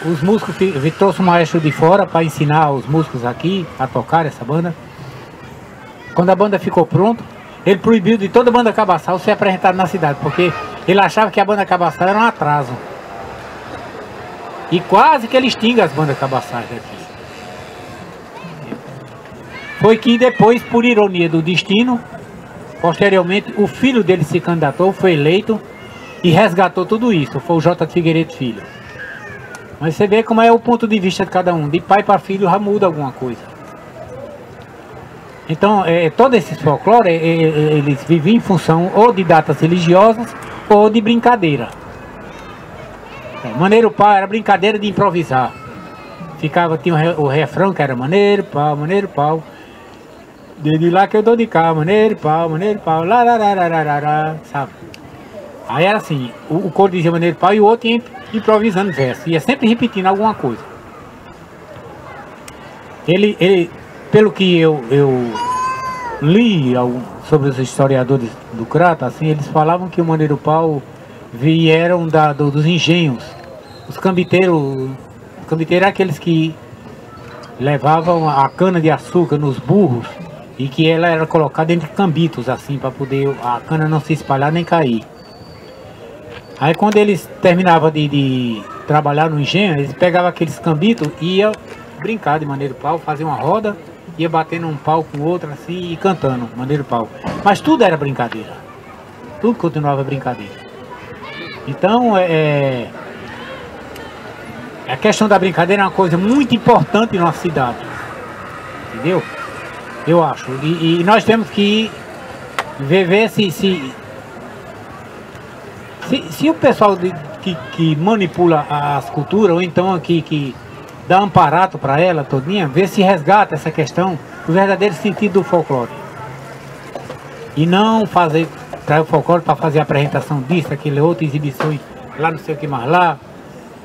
os músicos, trouxe um maestro de fora para ensinar os músicos aqui a tocar essa banda. Quando a banda ficou pronta, ele proibiu de toda a banda cabaçal ser apresentada na cidade, porque ele achava que a banda cabaçal era um atraso. E quase que ele extingue as bandas cabaçais daqui. Foi que depois, por ironia do destino, posteriormente, o filho dele se candidatou, foi eleito e resgatou tudo isso. Foi o J. Figueiredo Filho. Mas você vê como é o ponto de vista de cada um. De pai para filho já muda alguma coisa. Então, todo esse folclore, eles viviam em função ou de datas religiosas ou de brincadeira. Maneiro pau era brincadeira de improvisar. Tinha o refrão que era maneiro pau. Desde lá que eu dou de cá, maneiro pau, lá, sabe? Aí era assim, o coro dizia maneiro pau e o outro ia improvisando verso. Ia sempre repetindo alguma coisa. Ele pelo que eu li sobre os historiadores do Crato, assim, eles falavam que o maneiro pau vieram dos engenhos. Os cambiteiros eram aqueles que levavam a cana de açúcar nos burros e que ela era colocada entre cambitos, assim, para poder a cana não se espalhar nem cair. Aí quando eles terminavam de trabalhar no engenho, eles pegavam aqueles cambitos e iam brincar de maneiro pau, fazer uma roda, ia batendo um pau com o outro assim e cantando maneiro pau. Mas tudo era brincadeira. Tudo continuava brincadeira. Então a questão da brincadeira é uma coisa muito importante na nossa cidade. Entendeu? Eu acho. E nós temos que ver se o pessoal que manipula as culturas, ou então que dá amparato para ela todinha, ver se resgata essa questão do verdadeiro sentido do folclore. E não trazer o folclore para fazer apresentação disso, aquele outra exibições lá não sei o que mais lá.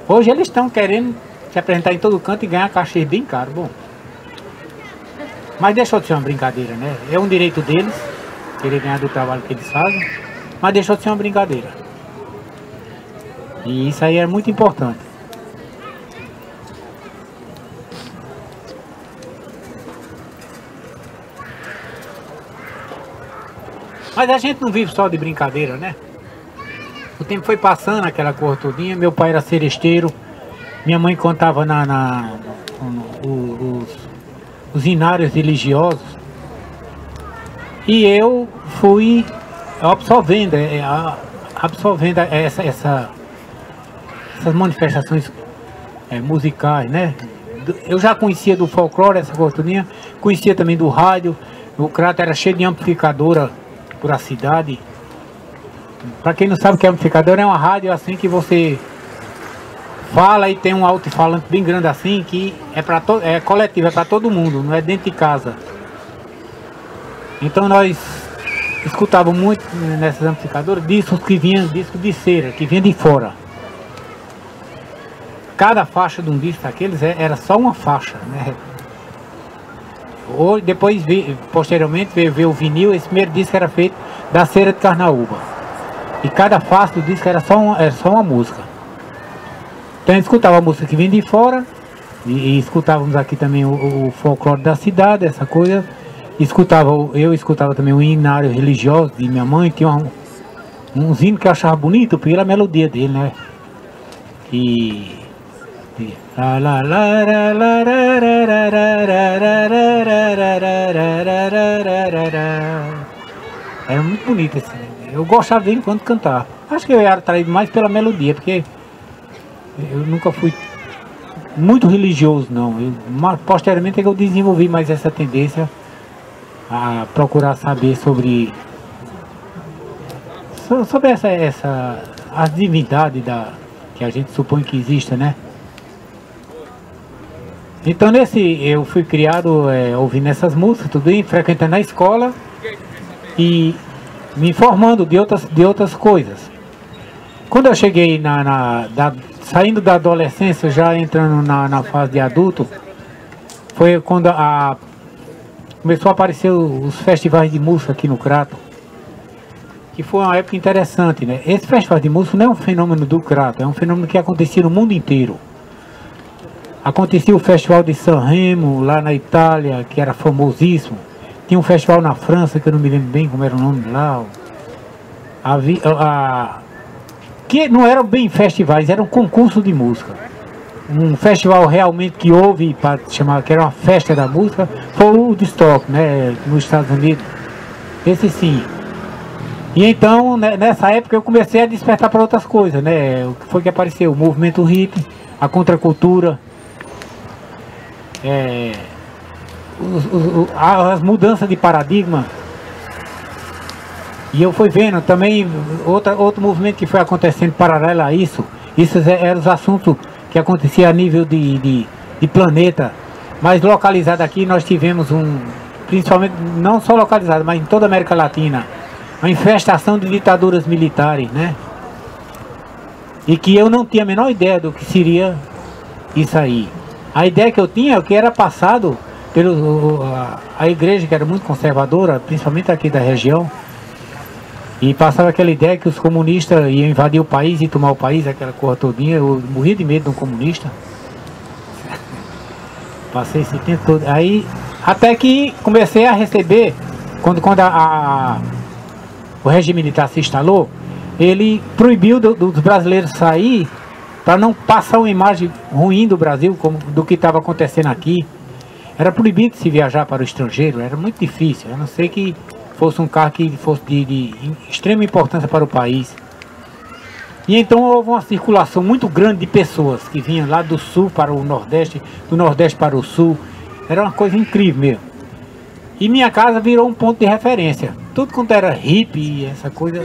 Hoje eles estão querendo se apresentar em todo canto e ganhar cachê bem caro. Bom, mas deixou de ser uma brincadeira, né? É um direito deles, querer ganhar do trabalho que eles fazem, mas deixou de ser uma brincadeira. E isso aí é muito importante. Mas a gente não vive só de brincadeira, né? O tempo foi passando, aquela cor todinha. Meu pai era seresteiro. Minha mãe contava os inários religiosos. E eu fui absorvendo essas manifestações musicais, né? Eu já conhecia do folclore essa cor todinha. Conhecia também do rádio. O Crato era cheio de amplificadora por a cidade. Para quem não sabe o que é amplificador, é uma rádio assim que você fala e tem um alto-falante bem grande assim, que é coletivo, é para todo mundo, não é dentro de casa. Então nós escutávamos muito nessas amplificadoras discos de cera, que vinha de fora. Cada faixa de um disco daqueles era só uma faixa, né? Depois, posteriormente, veio o vinil. Esse primeiro disco era feito da cera de carnaúba. E cada face do disco era só uma música. Então a gente escutava a música que vinha de fora. E escutávamos aqui também o folclore da cidade, essa coisa. Eu escutava também o inário religioso de minha mãe. Tinha uns hinos que eu achava bonito pela melodia dele, né? Era muito bonito esse. Eu gostava dele enquanto cantar. Acho que eu era atraído mais pela melodia, porque eu nunca fui muito religioso, não. Posteriormente é que eu desenvolvi mais essa tendência a procurar saber sobre a divindade que a gente supõe que exista, né? Então eu fui criado ouvindo essas músicas, tudo isso, frequentando a escola e me informando de outras coisas. Quando eu cheguei saindo da adolescência, já entrando na fase de adulto, foi quando começou a aparecer os festivais de música aqui no Crato, que foi uma época interessante, né? Esse festival de música não é um fenômeno do Crato, é um fenômeno que acontecia no mundo inteiro. Acontecia o Festival de Sanremo, lá na Itália, que era famosíssimo. Tinha um festival na França, que eu não me lembro bem como era o nome lá. Que não eram bem festivais, era um concurso de música. Um festival realmente que houve, para chamar, que era uma festa da música, foi o Woodstock, né, nos Estados Unidos. Esse sim. E então, nessa época, eu comecei a despertar para outras coisas, né? O que foi que apareceu? O movimento hippie, a contracultura, as mudanças de paradigma. E eu fui vendo também outro movimento que foi acontecendo paralelo a isso. Isso eram os assuntos que aconteciam a nível de planeta. Mas localizado aqui, nós tivemos principalmente, não só localizado, mas em toda a América Latina, uma infestação de ditaduras militares, né? E que eu não tinha a menor ideia do que seria isso aí. A ideia que eu tinha é o que era passado a igreja, que era muito conservadora, principalmente aqui da região, e passava aquela ideia que os comunistas iam invadir o país e tomar o país, aquela coisa todinha. Eu morri de medo de um comunista. Passei esse tempo todo. Aí, até que comecei a receber, quando o regime militar se instalou, ele proibiu dos brasileiros sair para não passar uma imagem ruim do Brasil, do que estava acontecendo aqui. Era proibido se viajar para o estrangeiro, era muito difícil, a não ser que fosse um carro que fosse de extrema importância para o país. E então houve uma circulação muito grande de pessoas que vinham lá do sul para o nordeste, do nordeste para o sul. Era uma coisa incrível mesmo. E minha casa virou um ponto de referência. Tudo quanto era hippie, essa coisa,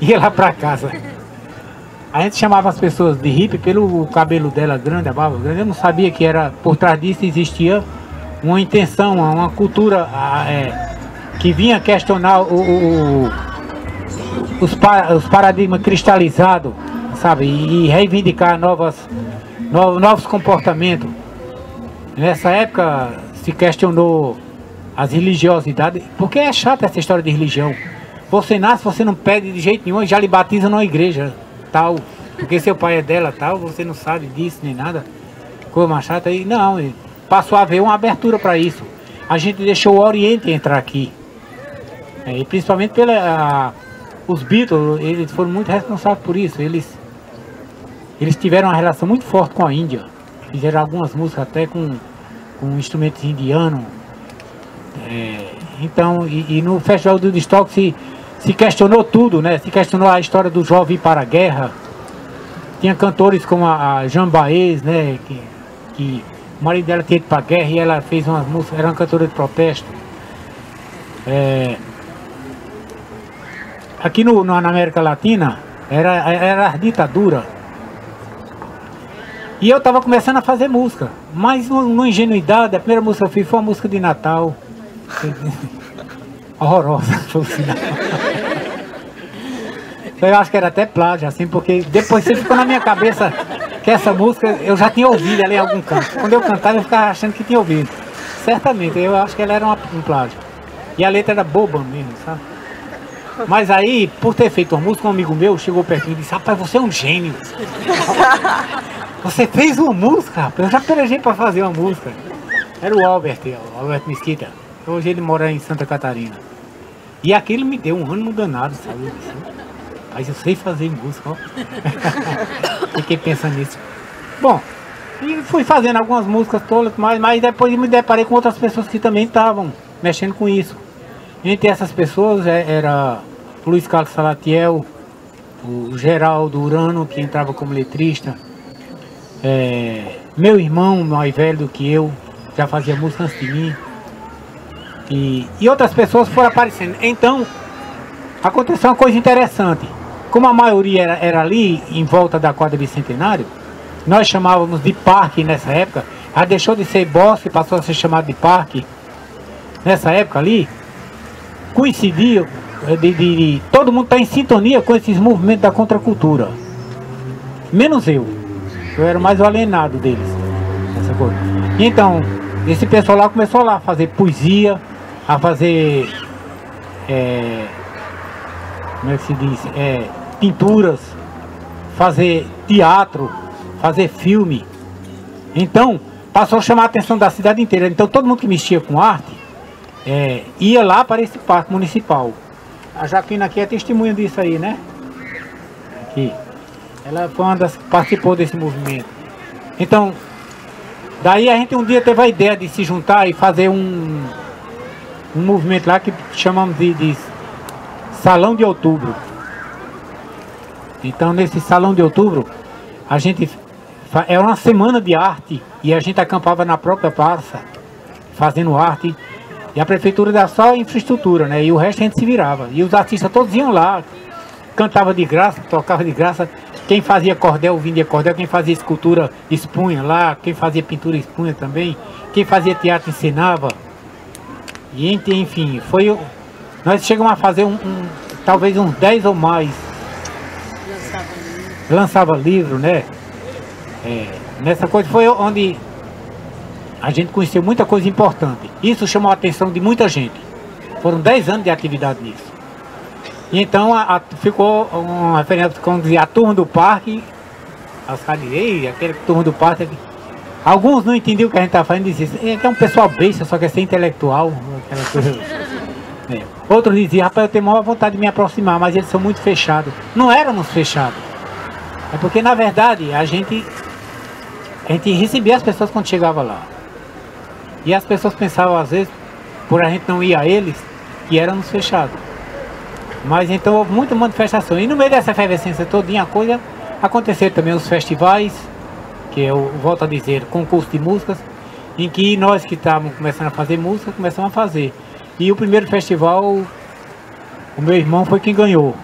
ia lá para casa. A gente chamava as pessoas de hippie pelo cabelo dela grande, a barba grande. Eu não sabia que era, por trás disso existia uma intenção, uma cultura que vinha questionar os paradigmas cristalizados, sabe? E reivindicar novos comportamentos. Nessa época se questionou as religiosidades, porque é chata essa história de religião. Você nasce, você não pede de jeito nenhum e já lhe batiza numa igreja tal, porque seu pai é dela tal, você não sabe disso nem nada. Coisa mais chata aí. Não, passou a haver uma abertura para isso. A gente deixou o Oriente entrar aqui. E principalmente os Beatles, eles foram muito responsáveis por isso. Eles tiveram uma relação muito forte com a Índia. Fizeram algumas músicas até com instrumentos indianos. Então, e no Festival do Woodstock se questionou tudo, né? Se questionou a história do jovem ir para a guerra. Tinha cantores como a Jean Baez, né? Que o marido dela tinha ido para a guerra e ela fez umas músicas, era uma cantora de protesto. Aqui na América Latina era a ditadura. E eu estava começando a fazer música, mas numa ingenuidade. A primeira música que eu fiz foi uma música de Natal. Horrorosa, por sinal. Eu acho que era até plágio, assim, porque depois você ficou na minha cabeça que essa música eu já tinha ouvido ela em algum canto. Quando eu cantava eu ficava achando que tinha ouvido. Certamente, eu acho que ela era um plágio. E a letra era boba mesmo, sabe? Mas aí, por ter feito uma música, um amigo meu chegou perto e disse: rapaz, você é um gênio. Você fez uma música, rapaz. Eu já pelejei para fazer uma música. Era o Albert Mesquita. Hoje ele mora em Santa Catarina. E aquilo me deu um ânimo danado, sabe? Mas eu sei fazer música, ó. Fiquei pensando nisso. Bom, e fui fazendo algumas músicas todas, mas depois me deparei com outras pessoas que também estavam mexendo com isso. Entre essas pessoas era o Luiz Carlos Salatiel, o Geraldo Urano, que entrava como letrista, meu irmão mais velho do que eu, já fazia música antes de mim, e outras pessoas foram aparecendo. Então aconteceu uma coisa interessante. Como a maioria era ali em volta da quadra bicentenário, nós chamávamos de parque nessa época. Já deixou de ser bosque, passou a ser chamado de parque. Nessa época ali coincidia de todo mundo estar em sintonia com esses movimentos da contracultura, menos eu era mais o alienado deles, essa coisa. E então esse pessoal lá começou lá a fazer poesia, a fazer como é que se diz, pinturas, fazer teatro, fazer filme. Então, passou a chamar a atenção da cidade inteira. Então, todo mundo que mexia com arte ia lá para esse parque municipal. A Jaquina aqui é testemunha disso aí, né? Aqui. Ela foi uma das que participou desse movimento. Então, daí a gente um dia teve a ideia de se juntar e fazer um movimento lá que chamamos de Salão de Outubro. Então, nesse Salão de Outubro, a gente era uma semana de arte e a gente acampava na própria praça, fazendo arte. E a prefeitura dava só infraestrutura, né? E o resto a gente se virava. E os artistas todos iam lá, cantava de graça, tocava de graça. Quem fazia cordel, vendia cordel. Quem fazia escultura, expunha lá. Quem fazia pintura, expunha também. Quem fazia teatro, ensinava. E enfim, nós chegamos a fazer talvez uns 10 ou mais. Lançava livro, né? Nessa coisa foi onde a gente conheceu muita coisa importante. Isso chamou a atenção de muita gente. Foram 10 anos de atividade nisso. E então ficou uma referência, como dizia, a turma do parque. As cadeias, aquele turma do parque. Alguns não entendiam o que a gente estava fazendo e diziam, é um pessoal besta, só quer ser intelectual. Aquela coisa. Outros diziam, rapaz, eu tenho maior vontade de me aproximar, mas eles são muito fechados. Não éramos fechados. É porque, na verdade, a gente recebia as pessoas quando chegava lá. E as pessoas pensavam, às vezes, por a gente não ir a eles, que éramos fechados. Mas então houve muita manifestação. E no meio dessa efervescência todinha, a coisa aconteceram também os festivais, que eu volto a dizer, concurso de músicas, em que nós que estávamos começando a fazer música, começamos a fazer. E o primeiro festival, o meu irmão foi quem ganhou.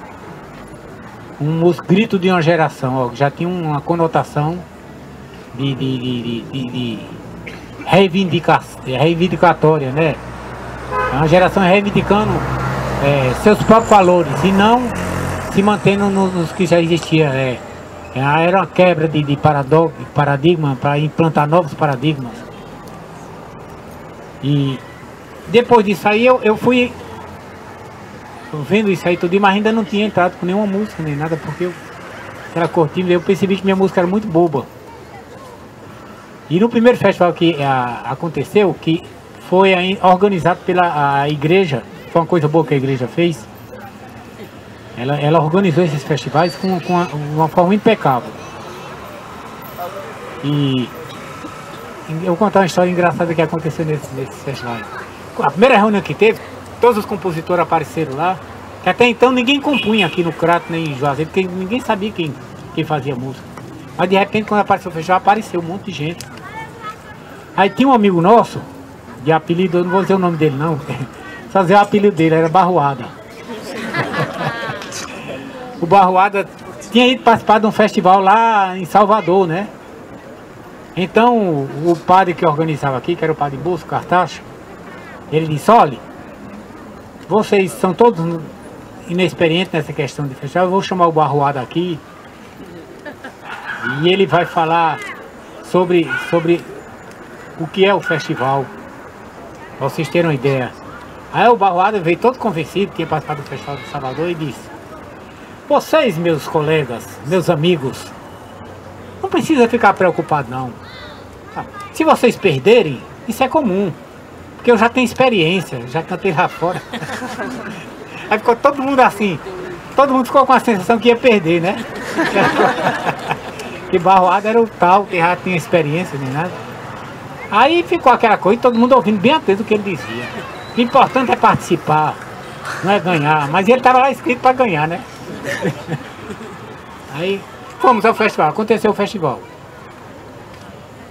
Um grito de uma geração, ó, já tinha uma conotação de reivindicatória, né? É uma geração reivindicando seus próprios valores e não se mantendo nos que já existia. Era uma quebra de paradigma para implantar novos paradigmas. E depois disso aí eu fui vendo isso aí tudo, mas ainda não tinha entrado com nenhuma música nem nada, porque eu era curtindo, eu percebi que minha música era muito boba. E no primeiro festival que aconteceu, que foi organizado pela igreja, foi uma coisa boa que a igreja fez, ela organizou esses festivais com uma forma impecável. E eu vou contar uma história engraçada que aconteceu nesses festivais. A primeira reunião que teve, todos os compositores apareceram lá, que até então ninguém compunha aqui no Crato nem em Juazeiro, porque ninguém sabia quem fazia música. Mas de repente, quando apareceu o festival, apareceu um monte de gente. Aí tinha um amigo nosso, de apelido, eu não vou dizer o nome dele não, só dizer o apelido dele, era Barroada. O Barroada tinha ido participar de um festival lá em Salvador, né? Então o padre que organizava aqui, que era o padre Bosco Cartacho, ele disse, olha, vocês são todos inexperientes nessa questão de festival, eu vou chamar o Barroada aqui e ele vai falar sobre o que é o festival, para vocês terem uma ideia. Aí o Barroada veio todo convencido, tinha participado do Festival de Salvador, e disse, vocês, meus colegas, meus amigos, não precisa ficar preocupado não. Se vocês perderem, isso é comum, porque eu já tenho experiência, já cantei lá fora. Aí ficou todo mundo assim, todo mundo ficou com a sensação que ia perder, né? Que Barroada era o tal, que já tinha experiência nem nada. Aí ficou aquela coisa, todo mundo ouvindo bem atento o que ele dizia. O importante é participar, não é ganhar. Mas ele estava lá escrito para ganhar, né? Aí fomos ao festival, aconteceu o festival.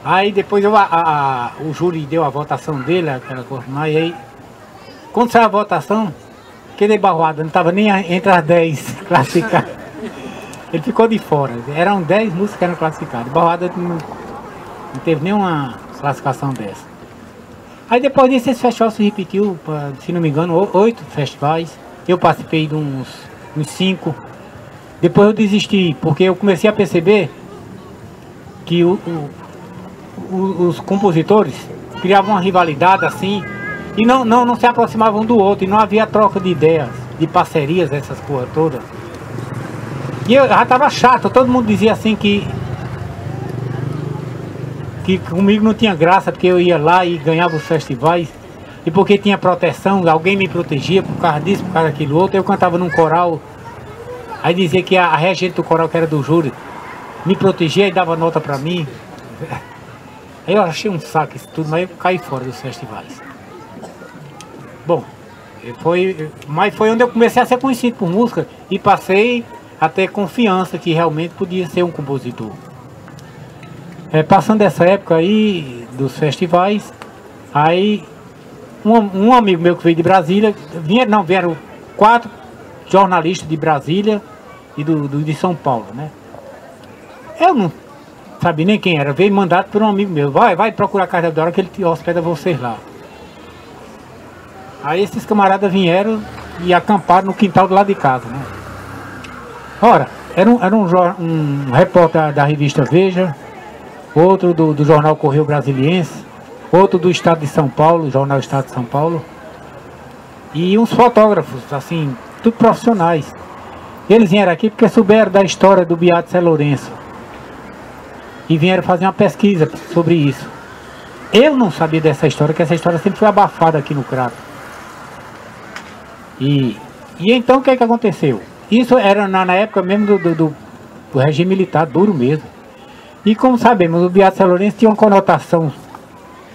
Aí depois o júri deu a votação dele, aquela coisa, mas aí, quando saiu a votação, aquele Barroada não estava nem entre as 10 classificadas. Ele ficou de fora, eram 10 músicas que eram classificadas. Barroada não teve nenhuma classificação dessa. Aí depois disso esse festival se repetiu, se não me engano, 8 festivais. Eu participei de uns 5. Depois eu desisti, porque eu comecei a perceber que os compositores criavam uma rivalidade assim e não se aproximavam um do outro, e não havia troca de ideias, de parcerias, essas coisas todas. E eu já estava chato, todo mundo dizia assim que que comigo não tinha graça, porque eu ia lá e ganhava os festivais. E porque tinha proteção, alguém me protegia por causa disso, por causa daquilo outro. Eu cantava num coral, aí dizia que a regente do coral, que era do júri, me protegia e dava nota pra mim. Aí eu achei um saco isso tudo, mas eu caí fora dos festivais. Bom, mas foi onde eu comecei a ser conhecido por música e passei a ter confiança que realmente podia ser um compositor. Passando essa época aí dos festivais, aí um amigo meu que veio de Brasília, vieram 4 jornalistas de Brasília e de São Paulo, né? Eu não sabia nem quem era, veio mandado por um amigo meu, vai procurar a casa da hora que ele hospeda vocês lá. Aí esses camaradas vieram e acamparam no quintal do lado de casa, né? Ora, era um repórter da revista Veja, outro do jornal Correio Brasiliense, outro do Estado de São Paulo, jornal Estado de São Paulo, e uns fotógrafos, assim, tudo profissionais. Eles vieram aqui porque souberam da história do Beato Zé Lourenço e vieram fazer uma pesquisa sobre isso. Eu não sabia dessa história, que essa história sempre foi abafada aqui no Crato. E então o que é que aconteceu? Isso era na época mesmo do regime militar duro mesmo. E como sabemos, o Beato Zé Lourenço tinha uma conotação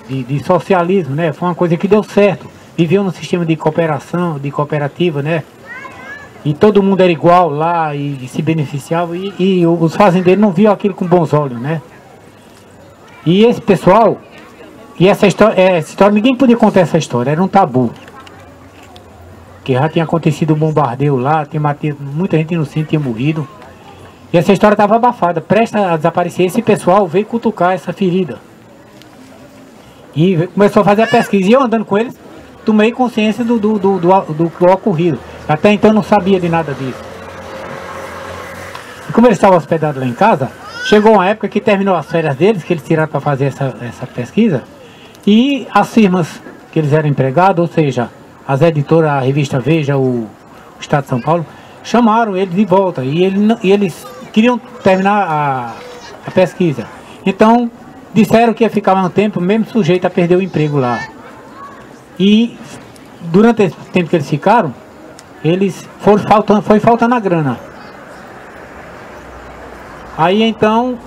de socialismo, né? Foi uma coisa que deu certo. Viveu num sistema de cooperação, de cooperativa, né? E todo mundo era igual lá e se beneficiava. E os fazendeiros não viam aquilo com bons olhos, né? E esse pessoal, e essa história, ninguém podia contar essa história, era um tabu. Que já tinha acontecido um bombardeio lá, tinha matado, muita gente inocente tinha morrido. E essa história estava abafada, presta a desaparecer. Esse pessoal veio cutucar essa ferida. E começou a fazer a pesquisa. E eu andando com eles, tomei consciência do que ocorrido. Até então eu não sabia de nada disso. E como eles estavam hospedados lá em casa, chegou uma época que terminou as férias deles, que eles tiraram para fazer essa pesquisa. E as firmas que eles eram empregados, ou seja, as editoras, a revista Veja, o Estado de São Paulo, chamaram ele de volta. E eles queriam terminar a pesquisa. Então, disseram que ia ficar mais um tempo, mesmo sujeito a perder o emprego lá. E durante esse tempo que eles ficaram, foi faltando a grana. Aí então,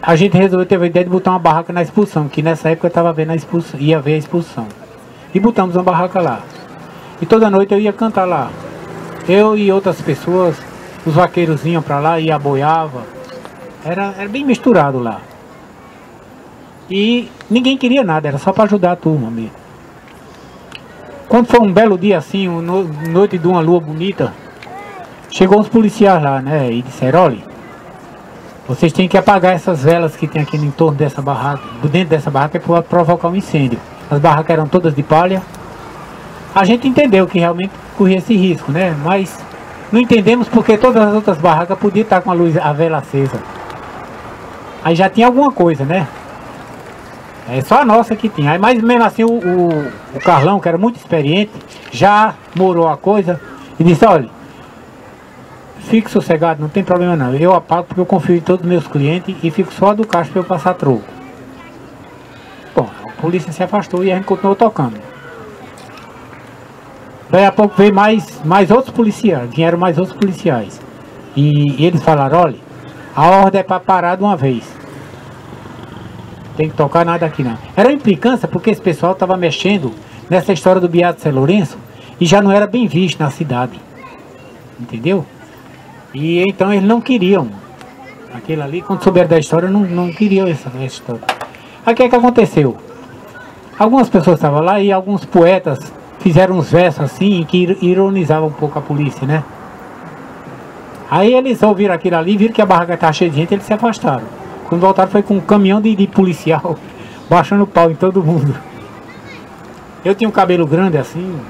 a gente teve a ideia de botar uma barraca na expulsão, que nessa época eu estava vendo ia haver a expulsão. E botamos uma barraca lá. E toda noite eu ia cantar lá. Eu e outras pessoas, os vaqueiros vinham para lá e aboiava. Era bem misturado lá. E ninguém queria nada, era só para ajudar a turma mesmo. Quando foi um belo dia assim, noite de uma lua bonita, chegou uns policiais lá, né? E disseram, olha, vocês têm que apagar essas velas que tem aqui em torno dessa barraca, dentro dessa barraca, para provocar um incêndio. As barracas eram todas de palha. A gente entendeu que realmente corria esse risco, né? Mas não entendemos porque todas as outras barracas podiam estar com a vela acesa. Aí já tinha alguma coisa, né? É só a nossa que tinha. Aí, mas mesmo assim o Carlão, que era muito experiente, já morou a coisa e disse, olha, fique sossegado, não tem problema não. Eu apago porque eu confio em todos os meus clientes e fico só do caixa para eu passar troco. Bom, a polícia se afastou e a gente continuou tocando. Daí a pouco veio mais outros policiais, vieram mais outros policiais. E eles falaram, olha, a ordem é para parar de uma vez. Tem que tocar nada aqui não. Era implicância porque esse pessoal estava mexendo nessa história do Beato Zé Lourenço e já não era bem visto na cidade. Entendeu? E então eles não queriam. Aquilo ali, quando souberam da história, não queriam essa história. Aí o que é que aconteceu? Algumas pessoas estavam lá e alguns poetas fizeram uns versos assim que ironizavam um pouco a polícia, né? Aí eles ouviram aquilo ali, viram que a barraca estava cheia de gente, eles se afastaram. Quando voltaram foi com um caminhão de policial, baixando o pau em todo mundo. Eu tinha um cabelo grande assim,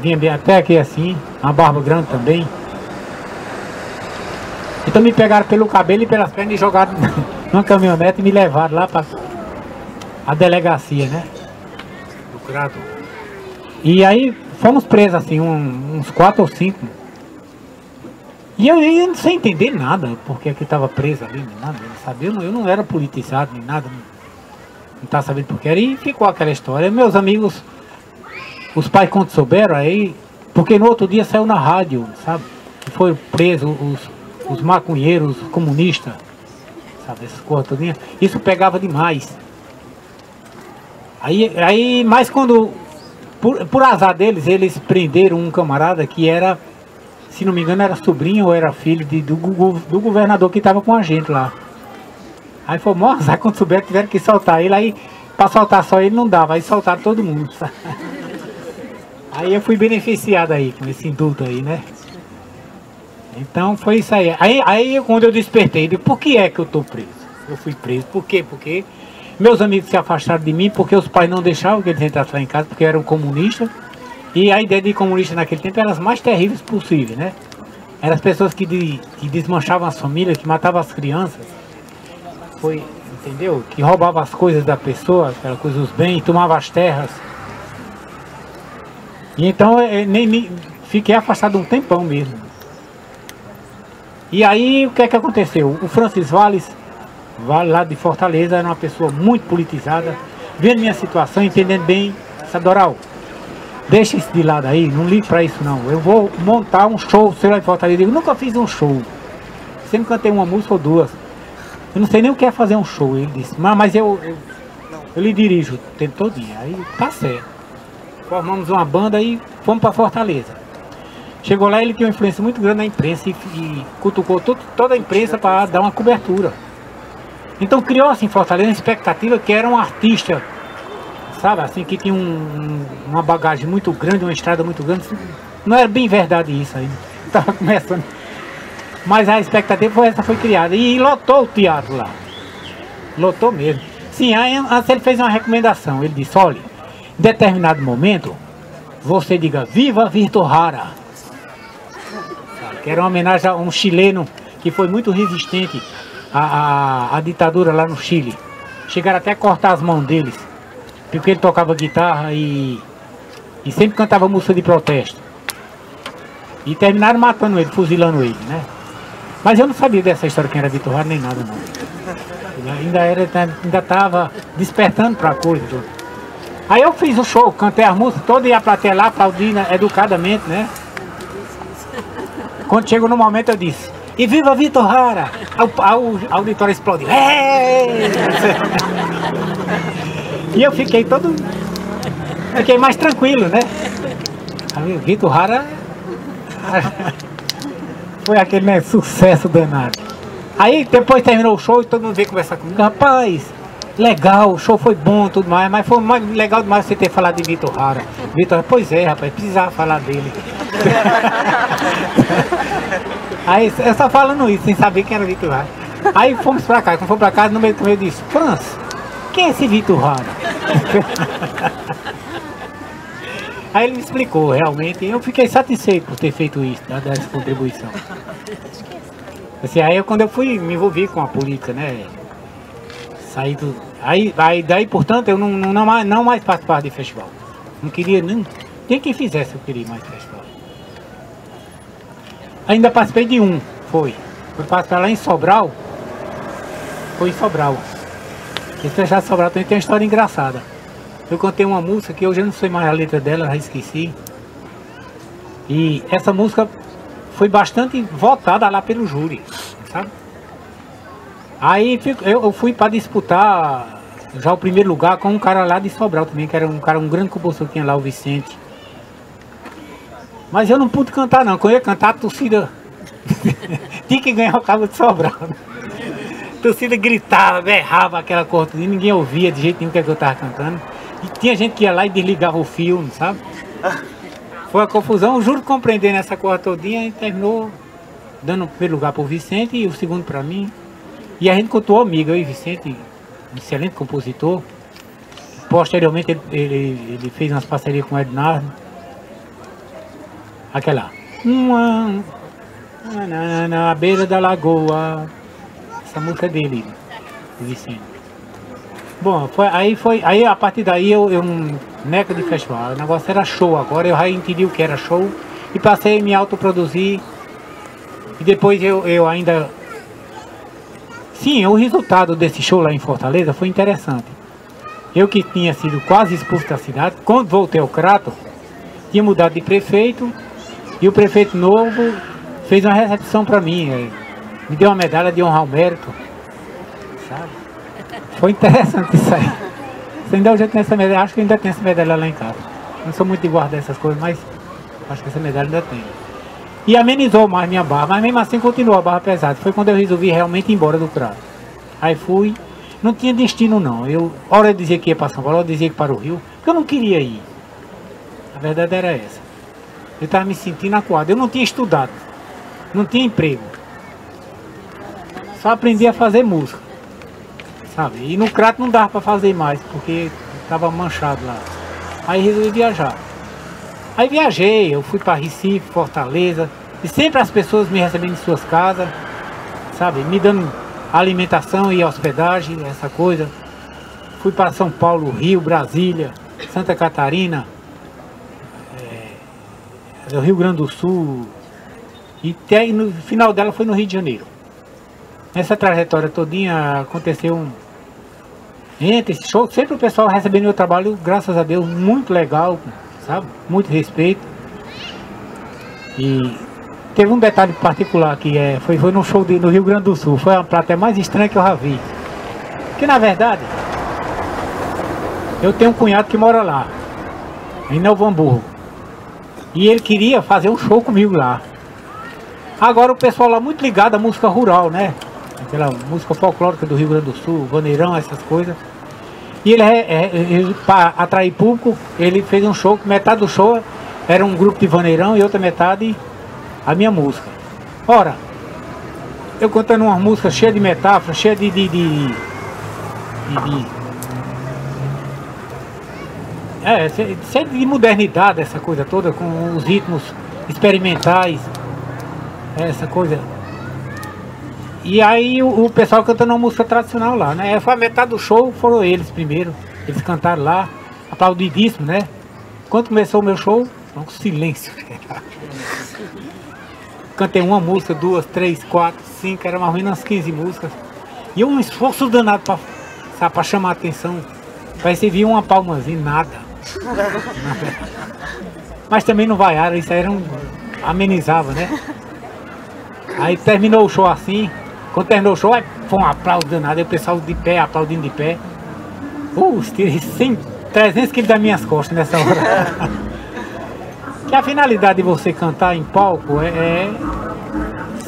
vinha bem até aqui assim, uma barba grande também. Então me pegaram pelo cabelo e pelas pernas e jogaram numa caminhonete e me levaram lá para a delegacia, né? Do Crato. E aí fomos presos assim, uns 4 ou 5. E eu não sei entender nada, porque é que estava preso ali, nem nada, eu não sabia, eu não era politizado, nem nada, não estava sabendo por que era, e ficou aquela história. Meus amigos, os pais quando souberam, aí, porque no outro dia saiu na rádio, sabe, que foram presos os maconheiros, os comunistas, sabe, essas coisas todinhas, isso pegava demais. Aí mas quando, por azar deles, eles prenderam um camarada que era, se não me engano, era sobrinho ou era filho do governador que estava com a gente lá. Aí foi mó azar, quando souberam, tiveram que soltar ele, aí para soltar só ele não dava, aí soltaram todo mundo. Aí eu fui beneficiado aí, com esse indulto aí, né? Então foi isso aí. Aí quando eu despertei, eu digo, por que é que eu estou preso? Eu fui preso, por quê? Porque meus amigos se afastaram de mim, porque os pais não deixavam que eles entrassem lá em casa, porque eu era um comunista. E a ideia de comunista naquele tempo era as mais terríveis possíveis, né? Eram as pessoas que desmanchavam as famílias, que matavam as crianças. Foi, entendeu? Que roubavam as coisas da pessoa, aquela coisa, os bens, tomavam as terras. E então nem fiquei afastado um tempão mesmo. E aí o que é que aconteceu? O Francis Valles lá de Fortaleza, era uma pessoa muito politizada, vendo minha situação, entendendo bem, sabe, Doral, deixa isso de lado aí, não ligue para isso não, eu vou montar um show, sei lá, em Fortaleza. Eu digo, nunca fiz um show, sempre cantei uma música ou duas, eu não sei nem o que é fazer um show. Ele disse, mas eu lhe dirijo o tempo todinho. Aí tá certo, formamos uma banda e fomos para Fortaleza. Chegou lá, ele tinha uma influência muito grande na imprensa e cutucou toda a imprensa para dar uma cobertura. Então criou-se em Fortaleza uma expectativa que era um artista, sabe, assim, que tinha uma bagagem muito grande, uma estrada muito grande. Não era bem verdade isso aí, estava começando. Mas a expectativa foi criada e lotou o teatro lá. Lotou mesmo. Sim, aí antes ele fez uma recomendação, ele disse, olha, em determinado momento, você diga, viva Vitor Hara. Que era uma homenagem a um chileno que foi muito resistente à ditadura lá no Chile. Chegaram até a cortar as mãos deles, porque ele tocava guitarra e sempre cantava música de protesto. E terminaram matando ele, fuzilando ele, né? Mas eu não sabia dessa história, quem era Vitor Hara, nem nada não. Ainda estava despertando para a coisa. Aí eu fiz o show, cantei as músicas todas e a plateia lá aplaudindo educadamente, né? Quando chegou no momento eu disse, e viva Vitor Hara! A auditório explodiu. E eu fiquei mais tranquilo, né? Aí, Vitor Hara foi aquele, né, sucesso danado. Aí depois terminou o show e todo mundo veio conversar comigo, rapaz, legal, o show foi bom, tudo mais, mas foi mais legal demais você ter falado de Vitor Hara. Vitor Hara, pois é, rapaz, precisava falar dele. Aí eu só falando isso, sem saber quem era Vitor Hara. Aí fomos pra casa, quando fomos pra casa, no meio do caminho eu disse, Franz, quem é esse Vitor Hara? Aí ele me explicou realmente, e eu fiquei satisfeito por ter feito isso, dar essa contribuição. Assim, aí quando eu fui me envolvi com a política, né? Saí do. Aí daí, portanto, eu não mais participava de festival. Não queria nem que fizesse, eu queria mais festival. Ainda participei de um, fui participar lá em Sobral. Foi em Sobral. Esse festival de Sobral também tem uma história engraçada. Eu cantei uma música que hoje eu não sei mais a letra dela, já esqueci. E essa música foi bastante votada lá pelo júri, sabe? Aí eu fui para disputar já o primeiro lugar com um cara lá de Sobral também, que era um grande compositor que tinha lá, o Vicente. Mas eu não pude cantar não, quando eu ia cantar a torcida tinha que ganhar o cabo de Sobral. A torcida gritava, berrava aquela cortina, ninguém ouvia de jeito nenhum que eu estava cantando. E tinha gente que ia lá e desligava o filme, sabe? Foi uma confusão, juro compreender nessa coisa todinha e terminou dando o primeiro lugar para o Vicente e o segundo para mim. E a gente continuou amigo, eu e Vicente, um excelente compositor. Posteriormente ele fez umas parcerias com o Ednardo. Aquela. Na beira da lagoa. Essa música dele, o Vicente. Bom, aí a partir daí eu neca de festival, o negócio era show agora, eu já entendi o que era show e passei a me autoproduzir E depois eu ainda... Sim, o resultado desse show lá em Fortaleza foi interessante. Eu que tinha sido quase expulso da cidade, quando voltei ao Crato, tinha mudado de prefeito, e o prefeito novo fez uma recepção para mim, me deu uma medalha de honra ao mérito, sabe? Foi interessante isso aí. Se ainda hoje eu tenho essa medalha, acho que ainda tem essa medalha lá em casa. Não sou muito de guardar essas coisas, mas acho que essa medalha ainda tem. E amenizou mais minha barra, mas mesmo assim continuou a barra pesada. Foi quando eu resolvi realmente ir embora do Crato. Aí fui, não tinha destino não. Hora eu dizia que ia para São Paulo, hora eu dizia que para o Rio, porque eu não queria ir. A verdade era essa. Eu estava me sentindo acuado, eu não tinha estudado, não tinha emprego. Só aprendi a fazer música, sabe? E no Crato não dava para fazer mais, porque estava manchado lá. Aí resolvi viajar. Aí viajei, eu fui para Recife, Fortaleza, e sempre as pessoas me recebendo em suas casas, sabe? Me dando alimentação e hospedagem, essa coisa. Fui para São Paulo, Rio, Brasília, Santa Catarina, Rio Grande do Sul, e até no final dela foi no Rio de Janeiro. Nessa trajetória todinha aconteceu entre esse show, sempre o pessoal recebendo meu trabalho, graças a Deus, muito legal, sabe? Muito respeito. E teve um detalhe particular que foi no show no Rio Grande do Sul, foi a plateia mais estranha que eu já vi. Que na verdade, eu tenho um cunhado que mora lá, em Novo Hamburgo. E ele queria fazer um show comigo lá. Agora o pessoal lá muito ligado à música rural, né? Aquela música folclórica do Rio Grande do Sul, vaneirão, essas coisas. E ele para atrair público, ele fez um show, que metade do show era um grupo de vaneirão e outra metade a minha música. Ora, eu cantando uma música cheia de metáfora, cheia cheia de modernidade, essa coisa toda, com os ritmos experimentais, essa coisa. E aí o pessoal cantando uma música tradicional lá, né? Foi a metade do show, foram eles primeiro. Eles cantaram lá, aplaudidíssimo, né? Quando começou o meu show, um silêncio. Cantei uma música, 2, 3, 4, 5, era mais ou menos umas 15 músicas. E um esforço danado para chamar a atenção. Parece que via uma palmazinha, nada. Mas também não vaiaram, isso aí amenizava, né? Aí terminou o show assim. Quando terminou o show, aí foi um aplauso danado, aí o pessoal de pé, aplaudindo de pé. Tirei 300 quilos das minhas costas nessa hora. Que a finalidade de você cantar em palco é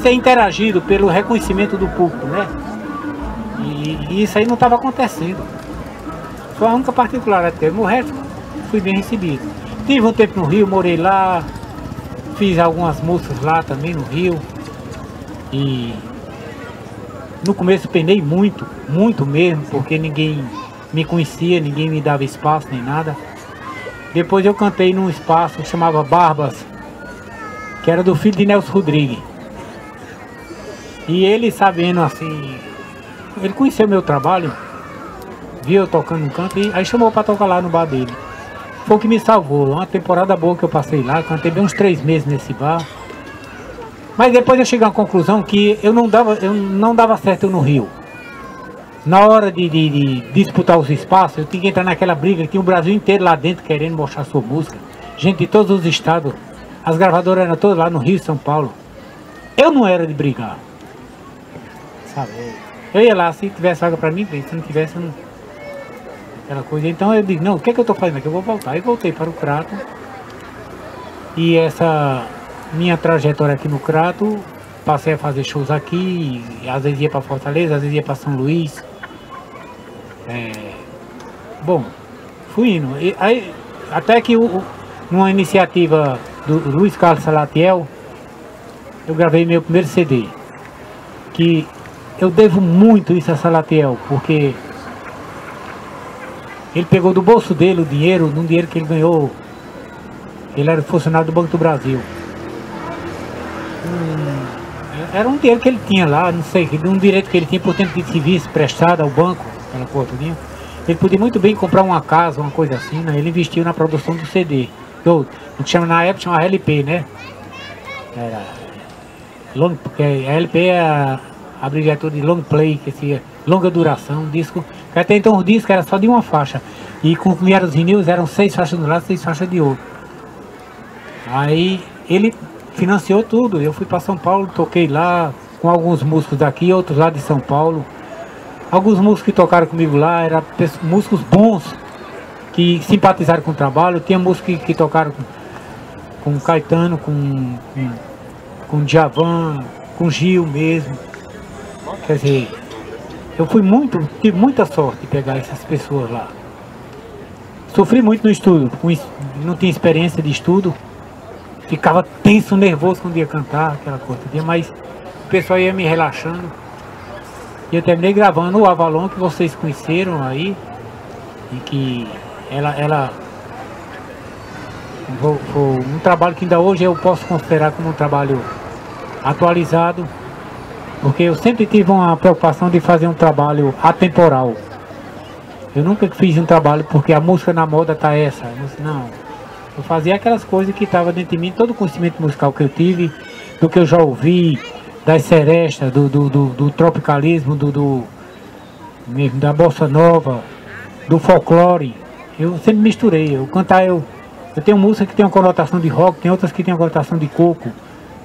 ser interagido pelo reconhecimento do público, né? E isso aí não estava acontecendo. Foi a única particularidade que teve. No resto, fui bem recebido. Tive um tempo no Rio, morei lá, fiz algumas músicas lá também no Rio. E no começo penei muito, muito mesmo, porque ninguém me conhecia, ninguém me dava espaço nem nada. Depois eu cantei num espaço que chamava Barbas, que era do filho de Nelson Rodrigues. E ele, sabendo assim, ele conheceu meu trabalho, viu eu tocando no canto, e aí chamou para tocar lá no bar dele. Foi o que me salvou, uma temporada boa que eu passei lá, cantei bem uns 3 meses nesse bar. Mas depois eu cheguei à conclusão que eu não dava certo eu no Rio. Na hora de disputar os espaços, eu tinha que entrar naquela briga, tinha o Brasil inteiro lá dentro querendo mostrar sua música. Gente de todos os estados, as gravadoras eram todas lá no Rio e São Paulo. Eu não era de brigar, sabe? Eu ia lá, se tivesse vaga pra mim, se não tivesse, não... aquela coisa. Então eu digo, não, o que é que eu tô fazendo aqui? Eu vou voltar. Aí voltei para o Crato. E essa minha trajetória aqui no Crato, passei a fazer shows aqui, e às vezes ia para Fortaleza, às vezes ia para São Luís. Bom, fui indo. E aí, até que numa iniciativa do Luiz Carlos Salatiel, eu gravei meu primeiro CD. Que eu devo muito isso a Salatiel, porque ele pegou do bolso dele o dinheiro, num dinheiro que ele ganhou. Ele era funcionário do Banco do Brasil. Era um dinheiro que ele tinha lá, não sei, um direito que ele tinha por tempo de serviço prestado ao banco, aquela coisa tudinho. Ele podia muito bem comprar uma casa, uma coisa assim, né? Ele investiu na produção do CD. Na época chamava LP, né? porque a LP é a abreviatura de long play, que seria longa duração, disco. Até então o disco era só de uma faixa. E com vieram os vinis, eram 6 faixas de um lado, 6 faixas de outro. Aí ele financiou tudo. Eu fui para São Paulo, toquei lá com alguns músicos daqui, outros lá de São Paulo. Alguns músicos que tocaram comigo lá eram músicos bons, que simpatizaram com o trabalho. Tinha músicos que tocaram com Caetano, com Djavan, com Gil mesmo. Quer dizer, eu tive muita sorte de pegar essas pessoas lá. Sofri muito no estudo, não tinha experiência de estudo. Ficava tenso, nervoso quando ia cantar, aquela coisa. Mas o pessoal ia me relaxando. E eu terminei gravando o Avalon, que vocês conheceram aí. E que foi um trabalho que ainda hoje eu posso considerar como um trabalho atualizado. Porque eu sempre tive uma preocupação de fazer um trabalho atemporal. Eu nunca fiz um trabalho porque a música na moda tá essa. Não. Eu fazia aquelas coisas que estavam dentro de mim, todo o conhecimento musical que eu tive, do que eu já ouvi, das serestas, do tropicalismo, mesmo da bossa nova, do folclore. Eu sempre misturei. Eu tenho música que tem uma conotação de rock, tem outras que tem uma conotação de coco,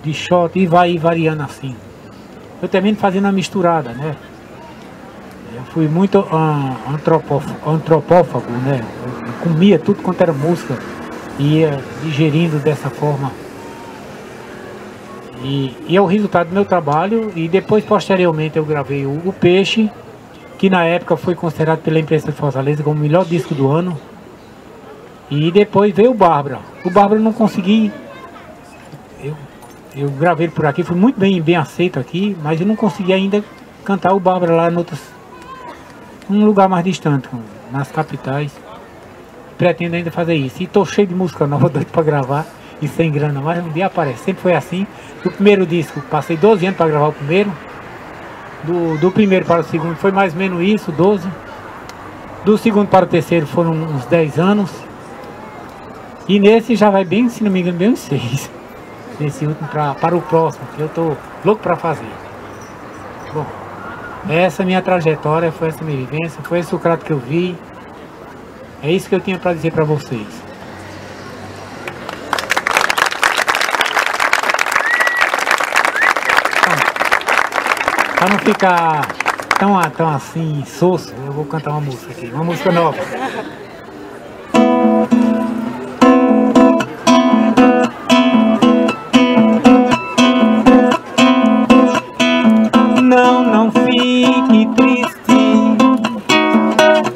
de shot, e vai variando assim. Eu termino fazendo uma misturada, né? Eu fui muito antropófago, né? Eu comia tudo quanto era música, ia digerindo dessa forma. E é o resultado do meu trabalho. E depois, posteriormente, eu gravei o Peixe, que na época foi considerado pela imprensa de Fortaleza como o melhor disco do ano. E depois veio o Bárbara. O Bárbara eu não consegui. Eu gravei por aqui, fui muito bem aceito aqui, mas eu não consegui ainda cantar o Bárbara lá num lugar mais distante, nas capitais. Pretendo ainda fazer isso. E tô cheio de música nova, doido pra gravar, e sem grana, mas um dia aparece. Sempre foi assim. Do primeiro disco, passei 12 anos para gravar o primeiro. Do primeiro para o segundo foi mais ou menos isso, 12. Do segundo para o terceiro foram uns 10 anos. E nesse já vai bem, se não me engano, bem uns 6. Nesse último para o próximo, que eu tô louco para fazer. Bom, essa minha trajetória, foi essa minha vivência, foi esse Socrates que eu vi. É isso que eu tinha para dizer para vocês. Para não ficar tão assim, soço, eu vou cantar uma música aqui, uma música nova. Não fique triste,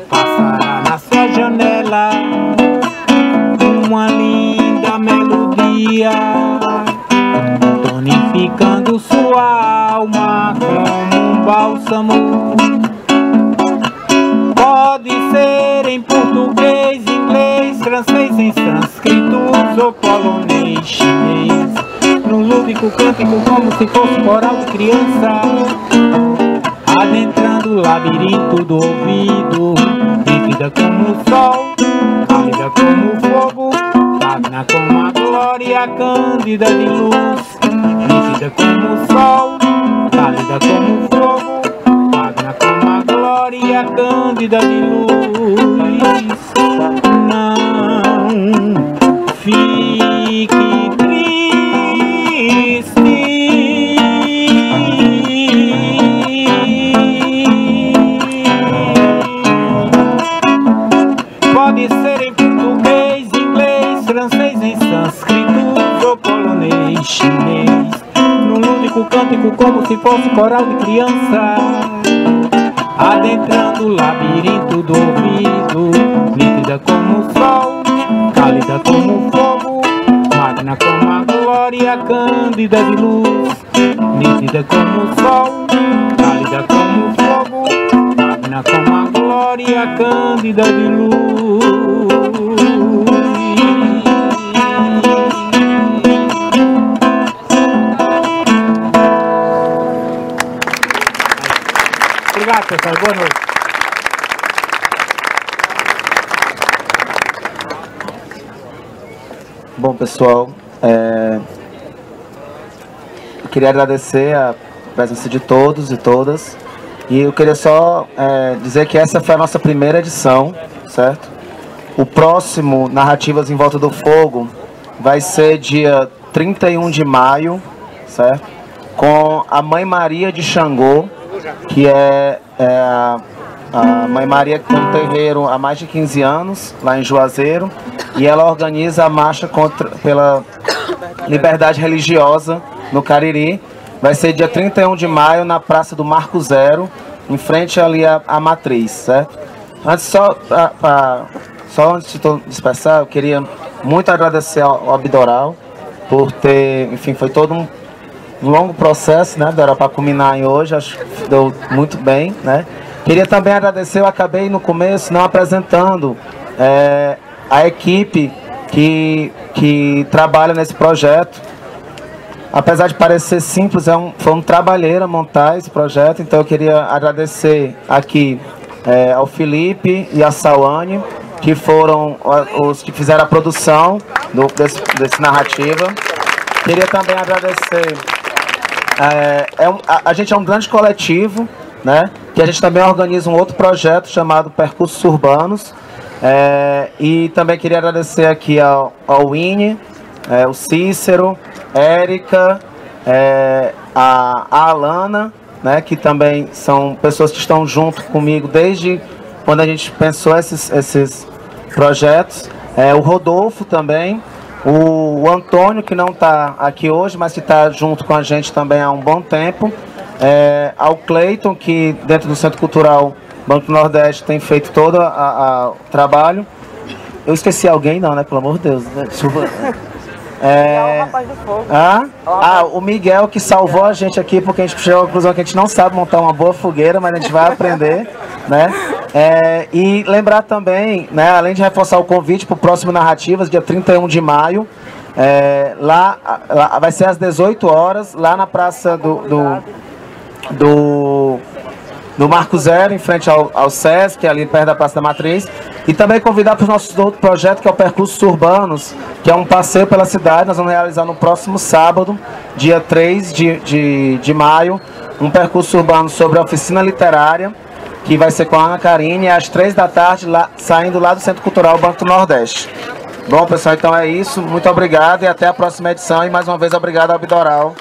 passará na sua janela uma linda melodia, tonificando sua alma como um bálsamo. Pode ser em português, inglês, francês, em sânscrito ou polonês, chinês, no lúdico cântico como se fosse coral de criança, adentrando o labirinto do ouvido, nítida como o sol, cálida como o fogo, magna como a glória cândida de luz, nítida como o sol, cálida como o fogo, magna como a glória cândida de luz. Não fique triste, pode ser em português, inglês, francês, em sânscrito ou polonês, chinês, num lúdico cântico como se fosse coral de criança, adentrando o labirinto do ouvido, nítida como o sol, cálida como o fogo, magna como a glória cândida de luz, nítida como o sol, cálida como o fogo, magna como a glória cândida de luz. Obrigado, pessoal. Boa noite. Bom, pessoal, queria agradecer a presença de todos e todas. E eu queria só dizer que essa foi a nossa primeira edição, certo? O próximo, Narrativas em Volta do Fogo, vai ser dia 31 de maio, certo? Com a Mãe Maria de Xangô, que é a Mãe Maria que tem um terreiro há mais de 15 anos, lá em Juazeiro, e ela organiza a marcha pela liberdade religiosa no Cariri. Vai ser dia 31 de maio na Praça do Marco Zero, em frente ali à Matriz, certo? Antes, só antes de dispersar, eu queria muito agradecer ao Abdoral por ter, enfim, foi todo um longo processo, né? Era para culminar em hoje, acho que deu muito bem, né? Queria também agradecer, eu acabei no começo não apresentando a equipe que trabalha nesse projeto. Apesar de parecer simples, foi um trabalheira montar esse projeto, então eu queria agradecer aqui ao Felipe e à Sawane, que foram os que fizeram a produção desse narrativa. Queria também agradecer, a gente é um grande coletivo, né, que a gente também organiza um outro projeto chamado Percursos Urbanos, e também queria agradecer aqui ao Winnie, o Cícero, Érica, a Alana, né, que também são pessoas que estão junto comigo desde quando a gente pensou esses projetos, o Rodolfo também, o Antônio, que não está aqui hoje, mas que está junto com a gente também há um bom tempo, ao Cleiton, que dentro do Centro Cultural Banco do Nordeste tem feito todo o trabalho. Eu esqueci alguém? Não, né? Pelo amor de Deus. Desculpa. O rapaz do fogo. O Miguel, que salvou a gente aqui, porque a gente chegou à conclusão que a gente não sabe montar uma boa fogueira, mas a gente vai aprender, né? E lembrar também, né, além de reforçar o convite para o próximo Narrativas, dia 31 de maio, lá vai ser às 18 horas, lá na Praça do Marco Zero, em frente ao SESC, ali perto da Praça da Matriz. E também convidar para o nosso outro projeto, que é o Percursos Urbanos, que é um passeio pela cidade. Nós vamos realizar no próximo sábado, dia 3 de maio, um percurso urbano sobre a oficina literária, que vai ser com a Ana Karine, às 3 da tarde, saindo lá do Centro Cultural Banco do Nordeste. Bom, pessoal, então é isso. Muito obrigado e até a próxima edição. E mais uma vez, obrigado ao Abdoral.